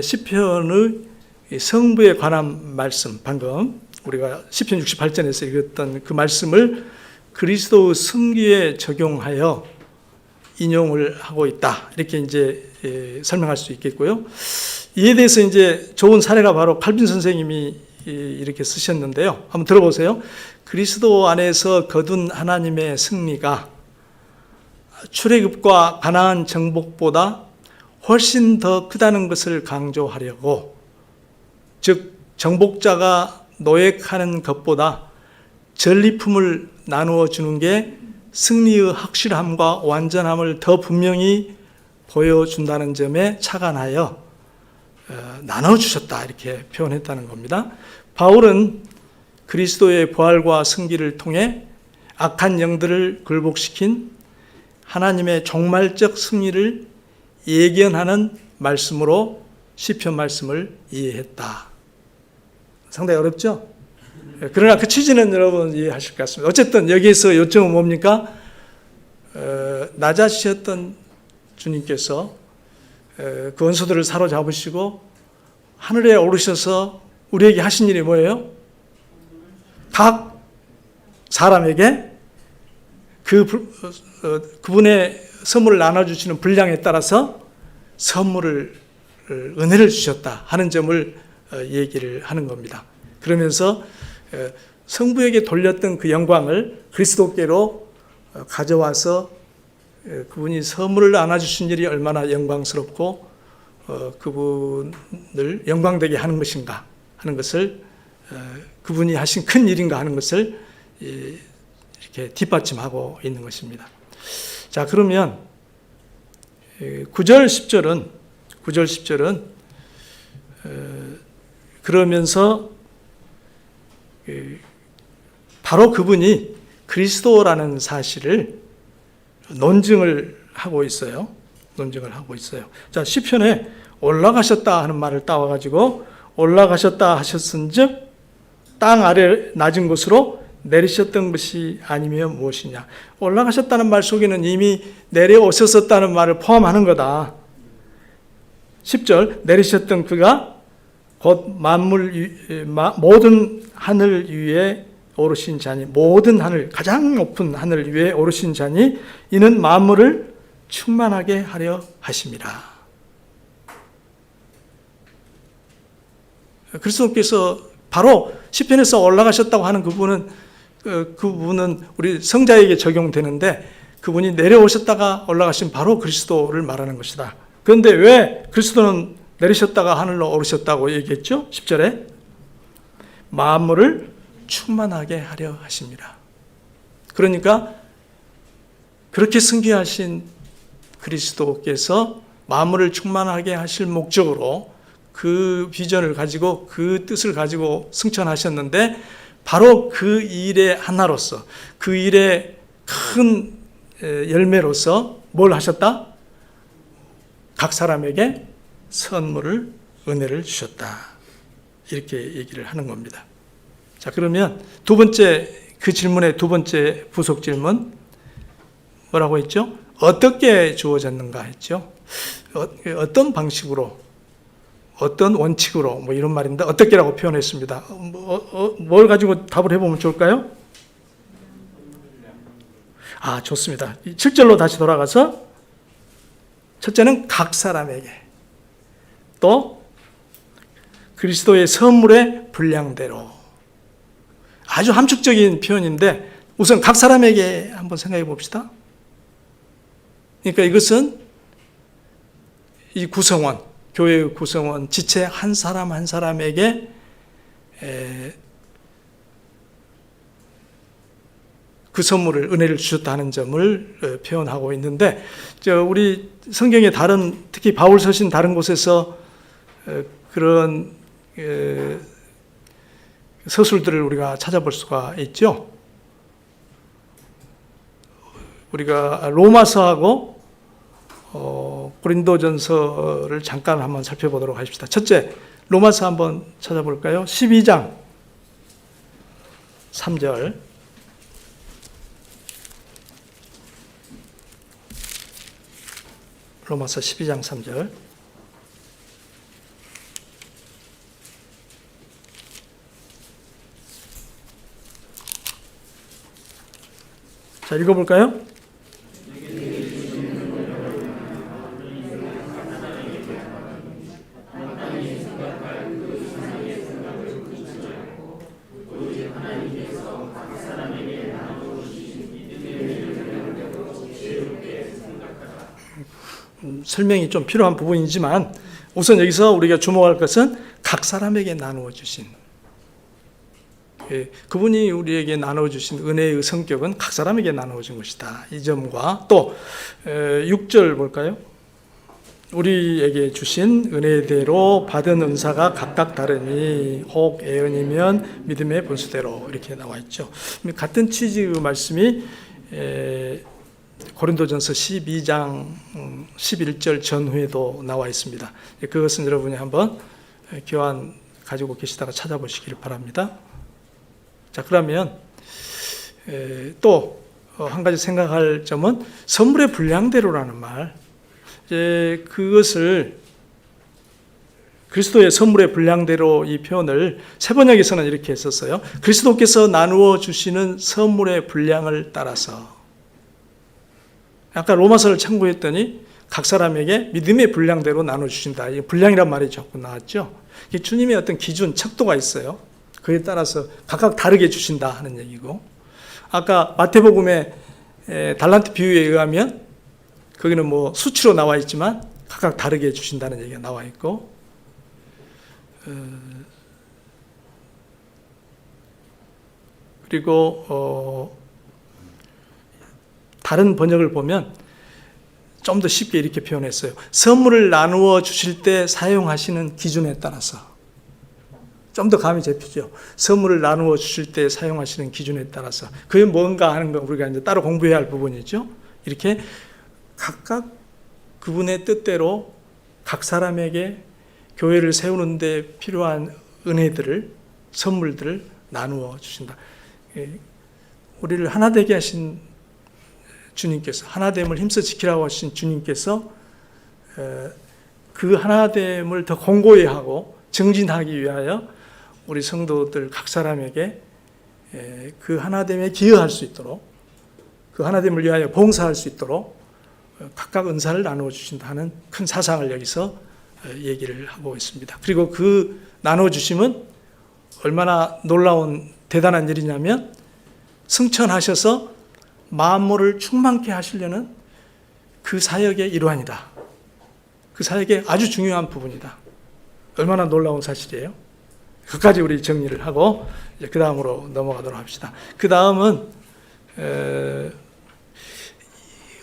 시편의 성부에 관한 말씀, 방금 우리가 시편 68전에서 읽었던 그 말씀을 그리스도의 승기에 적용하여 인용을 하고 있다. 이렇게 이제 설명할 수 있겠고요. 이에 대해서 이제 좋은 사례가 바로 칼빈 선생님이 이렇게 쓰셨는데요. 한번 들어보세요. 그리스도 안에서 거둔 하나님의 승리가 출애굽과 가나안 정복보다 훨씬 더 크다는 것을 강조하려고, 즉 정복자가 노획하는 것보다 전리품을 나누어 주는 게 승리의 확실함과 완전함을 더 분명히 보여준다는 점에 착안하여 나눠주셨다, 이렇게 표현했다는 겁니다. 바울은 그리스도의 부활과 승기를 통해 악한 영들을 굴복시킨 하나님의 종말적 승리를 예견하는 말씀으로 시편 말씀을 이해했다. 상당히 어렵죠? 그러나 그 취지는 여러분 이해하실 것 같습니다. 어쨌든 여기에서 요점은 뭡니까? 낮아지셨던 주님께서 그 원수들을 사로잡으시고 하늘에 오르셔서 우리에게 하신 일이 뭐예요? 각 사람에게 그분의 선물을 나눠주시는 분량에 따라서 선물을, 은혜를 주셨다 하는 점을 얘기를 하는 겁니다. 그러면서 성부에게 돌렸던 그 영광을 그리스도께로 가져와서 그분이 선물을 나눠주신 일이 얼마나 영광스럽고 그분을 영광되게 하는 것인가 하는 것을, 그분이 하신 큰 일인가 하는 것을 이렇게 뒷받침하고 있는 것입니다. 자, 그러면 9절 10절은 그러면서 바로 그분이 그리스도라는 사실을 논증을 하고 있어요. 자, 시편에 올라가셨다 하는 말을 따와가지고 올라가셨다 하셨은즉 땅 아래 낮은 곳으로 내리셨던 것이 아니면 무엇이냐. 올라가셨다는 말 속에는 이미 내려오셨었다는 말을 포함하는 거다. 10절, 내리셨던 그가 곧 모든 하늘 위에 오르신 자니, 모든 하늘, 가장 높은 하늘 위에 오르신 자니 이는 만물을 충만하게 하려 하심이라. 그리스도께서 바로 시편에서 올라가셨다고 하는 그분은 우리 성자에게 적용되는데, 그분이 내려오셨다가 올라가신 바로 그리스도를 말하는 것이다. 그런데 왜 그리스도는 내리셨다가 하늘로 오르셨다고 얘기했죠? 10절에 만물을 충만하게 하려 하십니다. 그러니까 그렇게 승귀하신 그리스도께서 만물을 충만하게 하실 목적으로 그 비전을 가지고 그 뜻을 가지고 승천하셨는데 바로 그 일의 하나로서 그 일의 큰 열매로서 뭘 하셨다? 각 사람에게 선물을 은혜를 주셨다. 이렇게 얘기를 하는 겁니다. 자, 그러면 두 번째 그 질문의 두 번째 부속 질문 뭐라고 했죠? 어떻게 주어졌는가 했죠? 어떤 방식으로 어떤 원칙으로 뭐 이런 말인데 어떻게라고 표현했습니다. 뭘 가지고 답을 해보면 좋을까요? 좋습니다. 7절로 다시 돌아가서 첫째는 각 사람에게 또 그리스도의 선물의 분량대로 아주 함축적인 표현인데 우선 각 사람에게 한번 생각해 봅시다. 그러니까 이것은 이 구성원, 교회의 구성원, 지체 한 사람 한 사람에게 그 선물을, 은혜를 주셨다는 점을 표현하고 있는데, 우리 성경의 다른, 특히 바울 서신 다른 곳에서 그런 서술들을 우리가 찾아볼 수가 있죠. 우리가 로마서하고 고린도전서를 잠깐 한번 살펴보도록 하십시다. 첫째, 로마서 한번 찾아볼까요? 12장 3절. 로마서 12장 3절. 자, 읽어볼까요? 설명이 좀 필요한 부분이지만 우선 여기서 우리가 주목할 것은 각 사람에게 나누어 주신, 그분이 우리에게 나누어 주신 은혜의 성격은 각 사람에게 나누어 준 것이다. 이 점과 또 6절 볼까요? 우리에게 주신 은혜대로 받은 은사가 각각 다르니 혹 애언이면 믿음의 분수대로 이렇게 나와 있죠. 같은 취지의 말씀이 고린도전서 12장 11절 전후에도 나와 있습니다. 그것은 여러분이 한번 교환 가지고 계시다가 찾아보시길 바랍니다. 자, 그러면 또 한 가지 생각할 점은 선물의 분량대로라는 말, 그것을 그리스도의 선물의 분량대로 이 표현을 세번역에서는 이렇게 했었어요. 그리스도께서 나누어 주시는 선물의 분량을 따라서. 아까 로마서를 참고했더니 각 사람에게 믿음의 분량대로 나눠주신다. 이 분량이란 말이 자꾸 나왔죠. 주님의 어떤 기준, 척도가 있어요. 그에 따라서 각각 다르게 주신다 하는 얘기고, 아까 마태복음의 달란트 비유에 의하면 거기는 뭐 수치로 나와 있지만 각각 다르게 주신다는 얘기가 나와 있고, 그리고 다른 번역을 보면 좀 더 쉽게 이렇게 표현했어요. 선물을 나누어 주실 때 사용하시는 기준에 따라서. 좀 더 감이 잡히죠. 선물을 나누어 주실 때 사용하시는 기준에 따라서. 그게 뭔가 하는 거 우리가 이제 따로 공부해야 할 부분이죠. 이렇게 각각 그분의 뜻대로 각 사람에게 교회를 세우는 데 필요한 은혜들을, 선물들을 나누어 주신다. 우리를 하나 되게 하신 주님께서, 하나됨을 힘써 지키라고 하신 주님께서 그 하나됨을 더 공고히 하고 증진하기 위하여 우리 성도들 각 사람에게 그 하나됨에 기여할 수 있도록, 그 하나됨을 위하여 봉사할 수 있도록 각각 은사를 나누어 주신다는 큰 사상을 여기서 얘기를 하고 있습니다. 그리고 그 나누어 주심은 얼마나 놀라운 대단한 일이냐면 승천하셔서 만물을 충만케 하시려는 그 사역의 일환이다. 그 사역의 아주 중요한 부분이다. 얼마나 놀라운 사실이에요. 그까지 우리 정리를 하고 이제 그 다음으로 넘어가도록 합시다. 그 다음은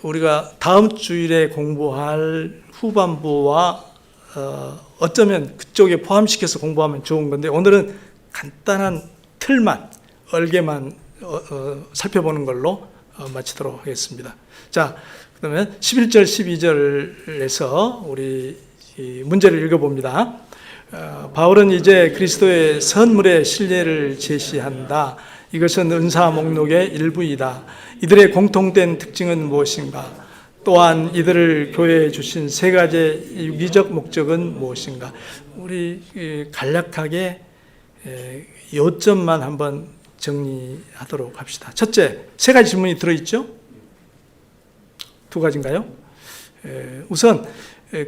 우리가 다음 주일에 공부할 후반부와 어쩌면 그쪽에 포함시켜서 공부하면 좋은 건데 오늘은 간단한 틀만 얼개만 살펴보는 걸로 마치도록 하겠습니다. 자, 그러면 11절 12절에서 우리 문제를 읽어봅니다. 바울은 이제 그리스도의 선물의 신뢰를 제시한다. 이것은 은사 목록의 일부이다. 이들의 공통된 특징은 무엇인가? 또한 이들을 교회에 주신 세 가지 유기적 목적은 무엇인가? 우리 간략하게 요점만 한번 정리하도록 합시다. 첫째, 세 가지 질문이 들어있죠? 두 가지인가요? 우선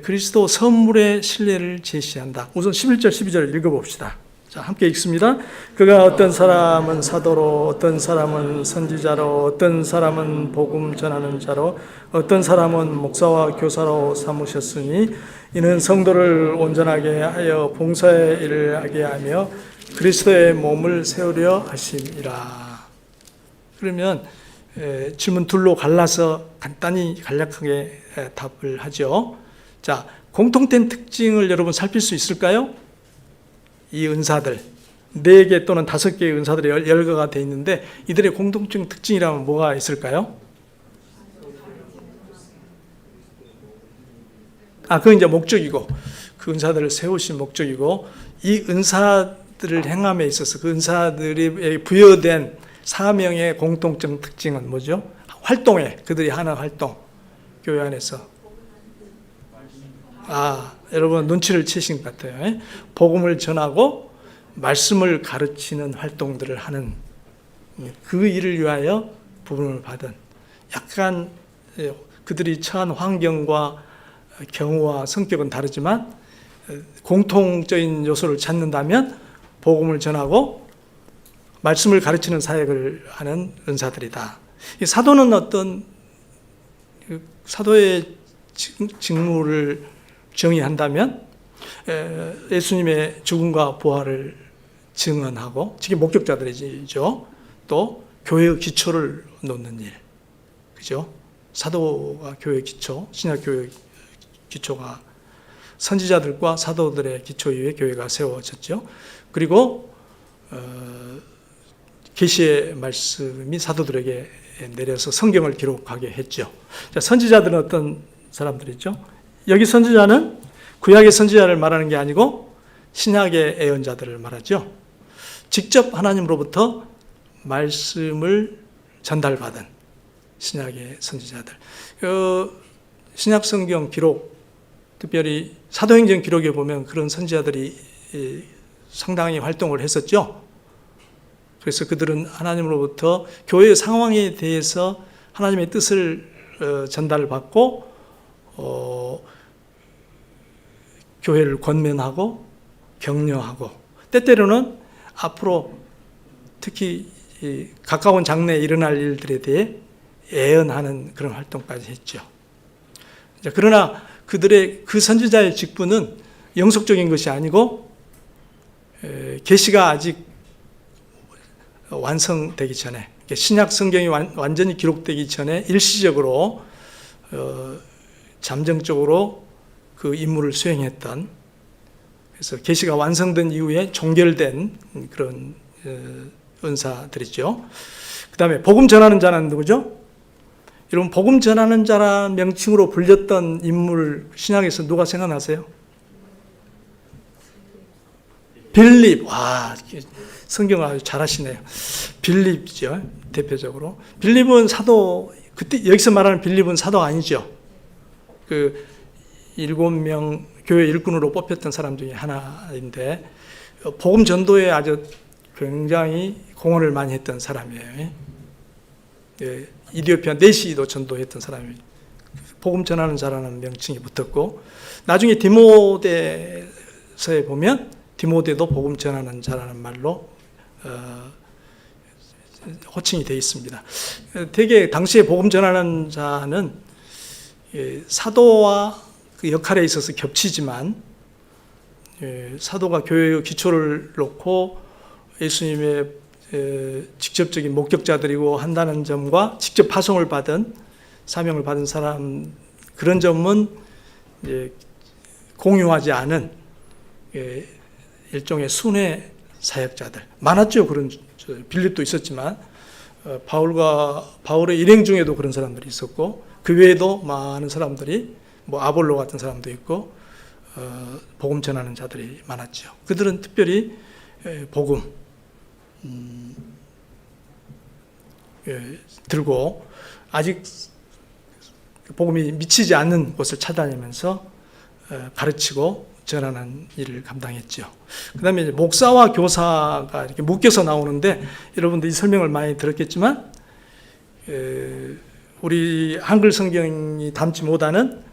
그리스도 선물의 신뢰를 제시한다. 우선 11절 12절 읽어봅시다. 자, 함께 읽습니다. 그가 어떤 사람은 사도로, 어떤 사람은 선지자로, 어떤 사람은 복음 전하는 자로, 어떤 사람은 목사와 교사로 삼으셨으니 이는 성도를 온전하게 하여 봉사의 일을 하게 하며 그리스도의 몸을 세우려 하심이라. 그러면 질문 둘로 갈라서 간단히 간략하게 답을 하죠. 자, 공통된 특징을 여러분 살필 수 있을까요? 이 은사들 4개 또는 5개의 은사들이 열거가 되어 있는데 이들의 공통적 특징이라면 뭐가 있을까요? 그건 이제 목적이고 그 은사들을 세우신 목적이고 이 은사들을 행함에 있어서 그 은사들이 부여된 사명의 공통적 특징은 뭐죠? 활동에 그들이 하는 활동 교회 안에서 여러분 눈치를 채신 것 같아요. 복음을 전하고 말씀을 가르치는 활동들을 하는 그 일을 위하여 부름을 받은 약간 그들이 처한 환경과 경우와 성격은 다르지만 공통적인 요소를 찾는다면 복음을 전하고 말씀을 가르치는 사역을 하는 은사들이다. 이 사도는 어떤 사도의 직무를 정의한다면 예수님의 죽음과 부활을 증언하고 지금 목격자들이죠. 또 교회의 기초를 놓는 일, 그죠? 사도가 교회의 기초, 신약 교회의 기초가 선지자들과 사도들의 기초 위에 교회가 세워졌죠. 그리고 계시의 말씀이 사도들에게 내려서 성경을 기록하게 했죠. 자, 선지자들은 어떤 사람들이죠? 여기 선지자는 구약의 선지자를 말하는 게 아니고 신약의 예언자들을 말하죠. 직접 하나님으로부터 말씀을 전달받은 신약의 선지자들. 신약 성경 기록, 특별히 사도행전 기록에 보면 그런 선지자들이 상당히 활동을 했었죠. 그래서 그들은 하나님으로부터 교회의 상황에 대해서 하나님의 뜻을 전달받고 교회를 권면하고 격려하고 때때로는 앞으로 특히 가까운 장래에 일어날 일들에 대해 예언하는 그런 활동까지 했죠. 그러나 그들의 그 선지자의 직분은 영속적인 것이 아니고 계시가 아직 완성되기 전에 신약 성경이 완전히 기록되기 전에 일시적으로 잠정적으로 그 임무를 수행했던, 그래서 계시가 완성된 이후에 종결된 그런 은사들이죠. 그 다음에 복음 전하는 자는 누구죠? 여러분, 복음 전하는 자라는 명칭으로 불렸던 인물 신약에서 누가 생각나세요? 빌립. 성경 아주 잘하시네요. 빌립이죠, 대표적으로. 빌립은 사도, 그때 여기서 말하는 빌립은 사도 아니죠. 그 7명 교회 일꾼으로 뽑혔던 사람 중에 하나인데 복음 전도에 아주 굉장히 공헌을 많이 했던 사람이에요. 이디오피아 내시도 전도했던 사람이 복음 전하는 자라는 명칭이 붙었고, 나중에 디모데서에 보면 디모데도 복음 전하는 자라는 말로 호칭이 되어 있습니다. 되게 당시에 복음 전하는 자는 사도와 그 역할에 있어서 겹치지만, 사도가 교회의 기초를 놓고 예수님의 직접적인 목격자들이고 한다는 점과 직접 파송을 받은 사명을 받은 사람 그런 점은 공유하지 않은 일종의 순회 사역자들 많았죠. 그런 빌립도 있었지만 바울의 일행 중에도 그런 사람들이 있었고 그 외에도 많은 사람들이 뭐 아볼로 같은 사람도 있고 복음 전하는 자들이 많았죠. 그들은 특별히 복음 들고 아직 복음이 미치지 않는 곳을 찾아다니면서 가르치고 전하는 일을 감당했죠. 그 다음에 목사와 교사가 이렇게 묶여서 나오는데 여러분들이 설명을 많이 들었겠지만 우리 한글 성경이 담지 못하는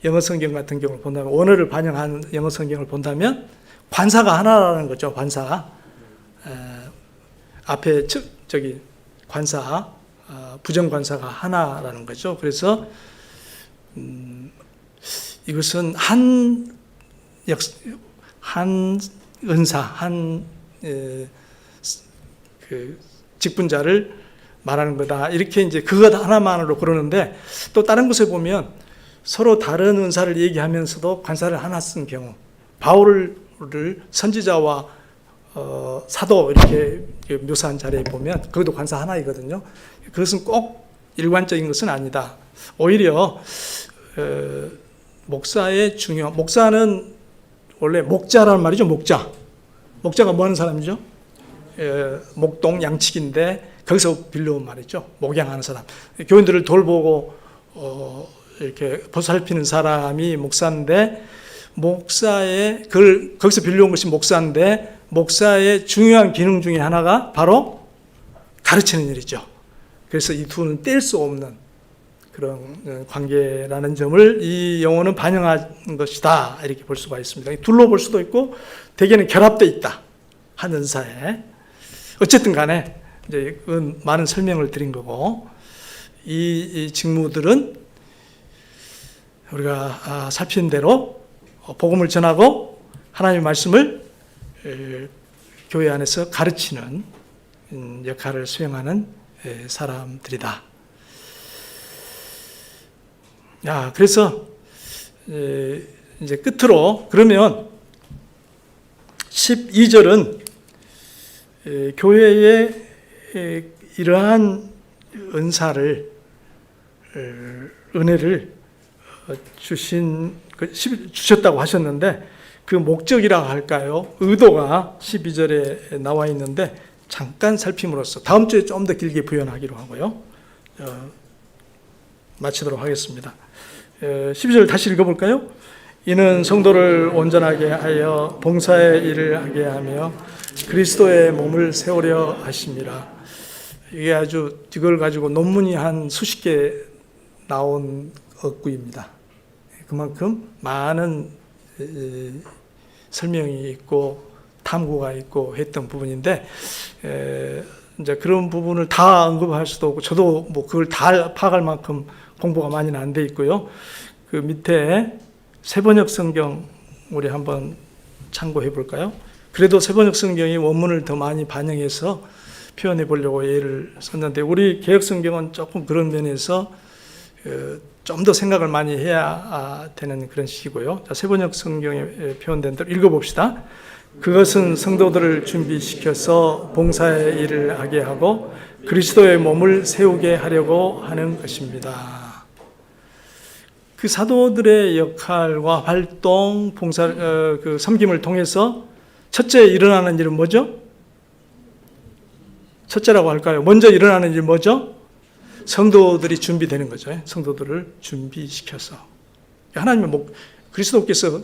영어 성경 같은 경우를 본다면 원어를 반영한 영어 성경을 본다면 관사가 하나라는 거죠. 관사가 앞에 저기 관사 부정관사가 하나라는 거죠. 그래서 이것은 한 은사, 그 직분자를 말하는 거다. 이렇게 이제 그것 하나만으로 그러는데 또 다른 곳에 보면 서로 다른 은사를 얘기하면서도 관사를 하나 쓴 경우, 바울을 선지자와 사도 이렇게 묘사한 자리에 보면 그것도 관사 하나이거든요. 그것은 꼭 일관적인 것은 아니다. 오히려 목사는 원래 목자라는 말이죠. 목자가 뭐 하는 사람이죠? 목동 양측인데 거기서 빌려온 말이죠. 목양하는 사람. 교인들을 돌보고 이렇게 보살피는 사람이 목사인데 거기서 빌려온 것이 목사인데 목사의 중요한 기능 중에 하나가 바로 가르치는 일이죠. 그래서 이 두는 뗄 수 없는 그런 관계라는 점을 이 용어는 반영한 것이다. 이렇게 볼 수가 있습니다. 둘로 볼 수도 있고 대개는 결합되어 있다. 한 은사에. 어쨌든 간에 이제 많은 설명을 드린 거고 이 직무들은 우리가 살피는 대로 복음을 전하고 하나님의 말씀을 교회 안에서 가르치는 역할을 수행하는 사람들이다. 그래서 이제 끝으로 그러면 12절은 교회에 이러한 은혜를 주셨다고 하셨는데 그 목적이라 할까요? 의도가 12절에 나와 있는데 잠깐 살핌으로써 다음 주에 좀 더 길게 부연하기로 하고요. 마치도록 하겠습니다. 12절 다시 읽어볼까요? 이는 성도를 온전하게 하여 봉사의 일을 하게 하며 그리스도의 몸을 세우려 하심이라. 이게 이걸 가지고 논문이 한 수십 개 나온 어구입니다. 그만큼 많은 설명이 있고 탐구가 있고 했던 부분인데 이제 그런 부분을 다 언급할 수도 없고 저도 뭐 그걸 다 파악할 만큼 공부가 많이는 안 돼 있고요. 그 밑에 세번역 성경 우리 한번 참고해 볼까요? 그래도 세번역 성경이 원문을 더 많이 반영해서 표현해 보려고 예를 썼는데 우리 개역 성경은 조금 그런 면에서 좀 더 생각을 많이 해야 되는 그런 시기고요. 자, 세번역 성경에 표현된 대로 읽어봅시다. 그것은 성도들을 준비시켜서 봉사의 일을 하게 하고 그리스도의 몸을 세우게 하려고 하는 것입니다. 그 사도들의 역할과 활동, 그 섬김을 통해서 첫째 일어나는 일은 뭐죠? 첫째라고 할까요? 먼저 일어나는 일 뭐죠? 성도들이 준비되는 거죠. 성도들을 준비시켜서. 하나님의 그리스도께서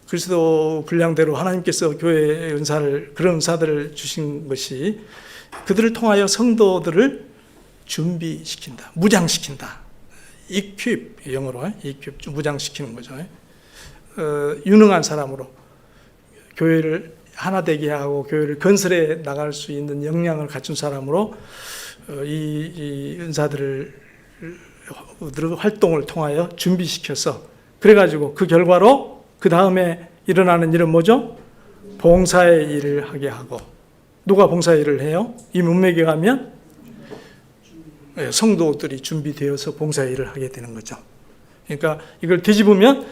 그리스도 분량대로 하나님께서 교회의 그런 은사들을 주신 것이 그들을 통하여 성도들을 준비시킨다. 무장시킨다. equip, 영어로 equip, 무장시키는 거죠. 유능한 사람으로 교회를 하나 되게 하고 교회를 건설해 나갈 수 있는 역량을 갖춘 사람으로 이 은사들을 활동을 통하여 준비시켜서 그래가지고 그 결과로 그 다음에 일어나는 일은 뭐죠? 봉사의 일을 하게 하고 누가 봉사일을 해요? 이 문맥에 가면 성도들이 준비되어서 봉사일을 하게 되는 거죠. 그러니까 이걸 뒤집으면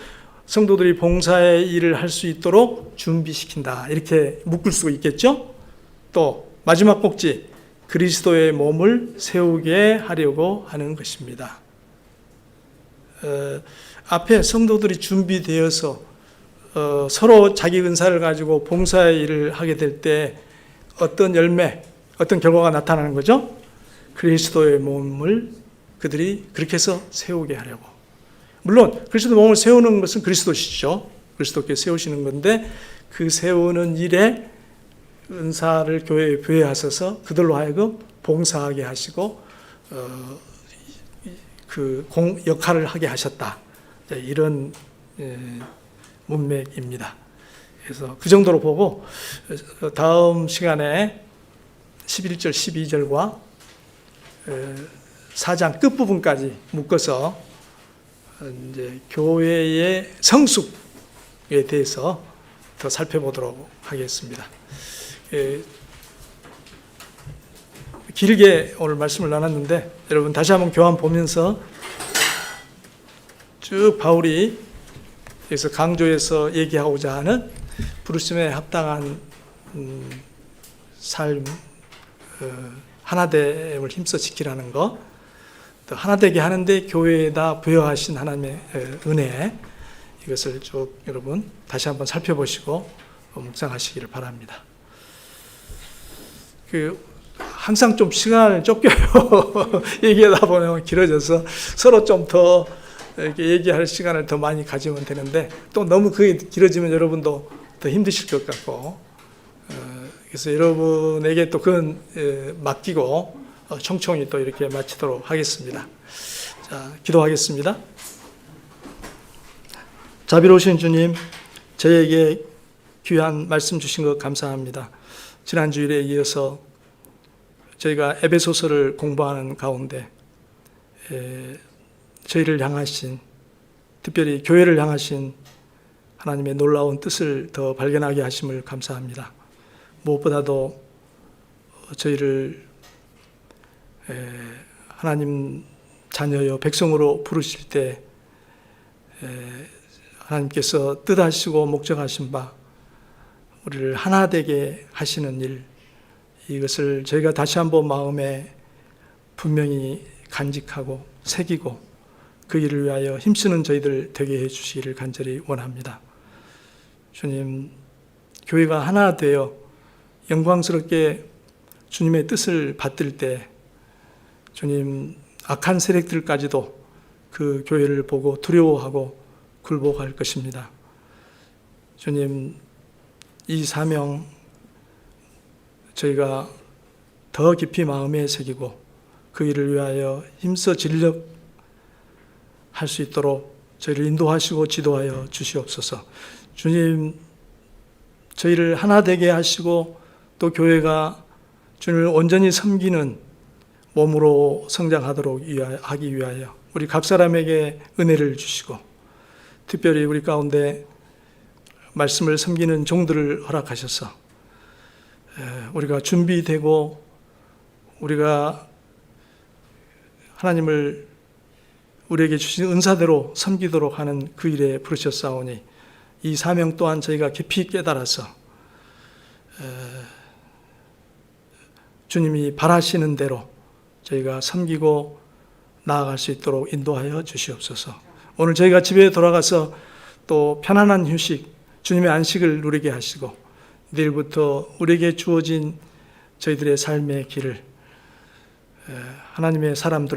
성도들이 봉사의 일을 할 수 있도록 준비시킨다, 이렇게 묶을 수 있겠죠. 또 마지막 꼭지, 그리스도의 몸을 세우게 하려고 하는 것입니다. 앞에 성도들이 준비되어서 서로 자기 은사를 가지고 봉사의 일을 하게 될 때 어떤 열매, 어떤 결과가 나타나는 거죠? 그리스도의 몸을 그들이 그렇게 해서 세우게 하려고. 물론 그리스도 몸을 세우는 것은 그리스도시죠. 그리스도께 세우시는 건데, 그 세우는 일에 은사를 교회에 부여하셔서 그들로 하여금 봉사하게 하시고 그 역할을 하게 하셨다, 이런 문맥입니다. 그래서 그 정도로 보고 다음 시간에 11절 12절과 4장 끝부분까지 묶어서 이제 교회의 성숙에 대해서 더 살펴보도록 하겠습니다. 길게 오늘 말씀을 나눴는데, 여러분 다시 한번 교환 보면서 쭉 바울이 여기서 강조해서 얘기하고자 하는 부르심에 합당한 삶, 하나됨을 힘써 지키라는 것, 또 하나되게 하는데 교회에다 부여하신 하나님의 은혜, 이것을 쭉 여러분 다시 한번 살펴보시고 묵상하시기를 바랍니다. 항상 좀 시간을 쫓겨요. 얘기하다 보면 길어져서 서로 좀 더 이렇게 얘기할 시간을 더 많이 가지면 되는데, 또 너무 그게 길어지면 여러분도 더 힘드실 것 같고, 그래서 여러분에게 또 그건 맡기고 총총히 또 이렇게 마치도록 하겠습니다. 자, 기도하겠습니다. 자비로우신 주님, 저에게 귀한 말씀 주신 것 감사합니다. 지난 주일에 이어서 저희가 에베소서를 공부하는 가운데 저희를 향하신, 특별히 교회를 향하신 하나님의 놀라운 뜻을 더 발견하게 하심을 감사합니다. 무엇보다도 저희를 하나님 자녀여 백성으로 부르실 때 하나님께서 뜻하시고 목적하신 바 우리를 하나 되게 하시는 일, 이것을 저희가 다시 한번 마음에 분명히 간직하고 새기고 그 일을 위하여 힘쓰는 저희들 되게 해주시기를 간절히 원합니다. 주님, 교회가 하나 되어 영광스럽게 주님의 뜻을 받들 때 주님, 악한 세력들까지도 그 교회를 보고 두려워하고 굴복할 것입니다. 주님, 이 사명 저희가 더 깊이 마음에 새기고 그 일을 위하여 힘써 진력할 수 있도록 저희를 인도하시고 지도하여 주시옵소서. 주님, 저희를 하나 되게 하시고 또 교회가 주님을 온전히 섬기는 몸으로 성장하도록 하기 위하여 우리 각 사람에게 은혜를 주시고, 특별히 우리 가운데 말씀을 섬기는 종들을 허락하셔서 우리가 준비되고 우리가 하나님을 우리에게 주신 은사대로 섬기도록 하는 그 일에 부르셨사오니, 이 사명 또한 저희가 깊이 깨달아서 주님이 바라시는 대로 저희가 섬기고 나아갈 수 있도록 인도하여 주시옵소서. 오늘 저희가 집에 돌아가서 또 편안한 휴식, 주님의 안식을 누리게 하시고, 내일부터 우리에게 주어진 저희들의 삶의 길을 하나님의 사람들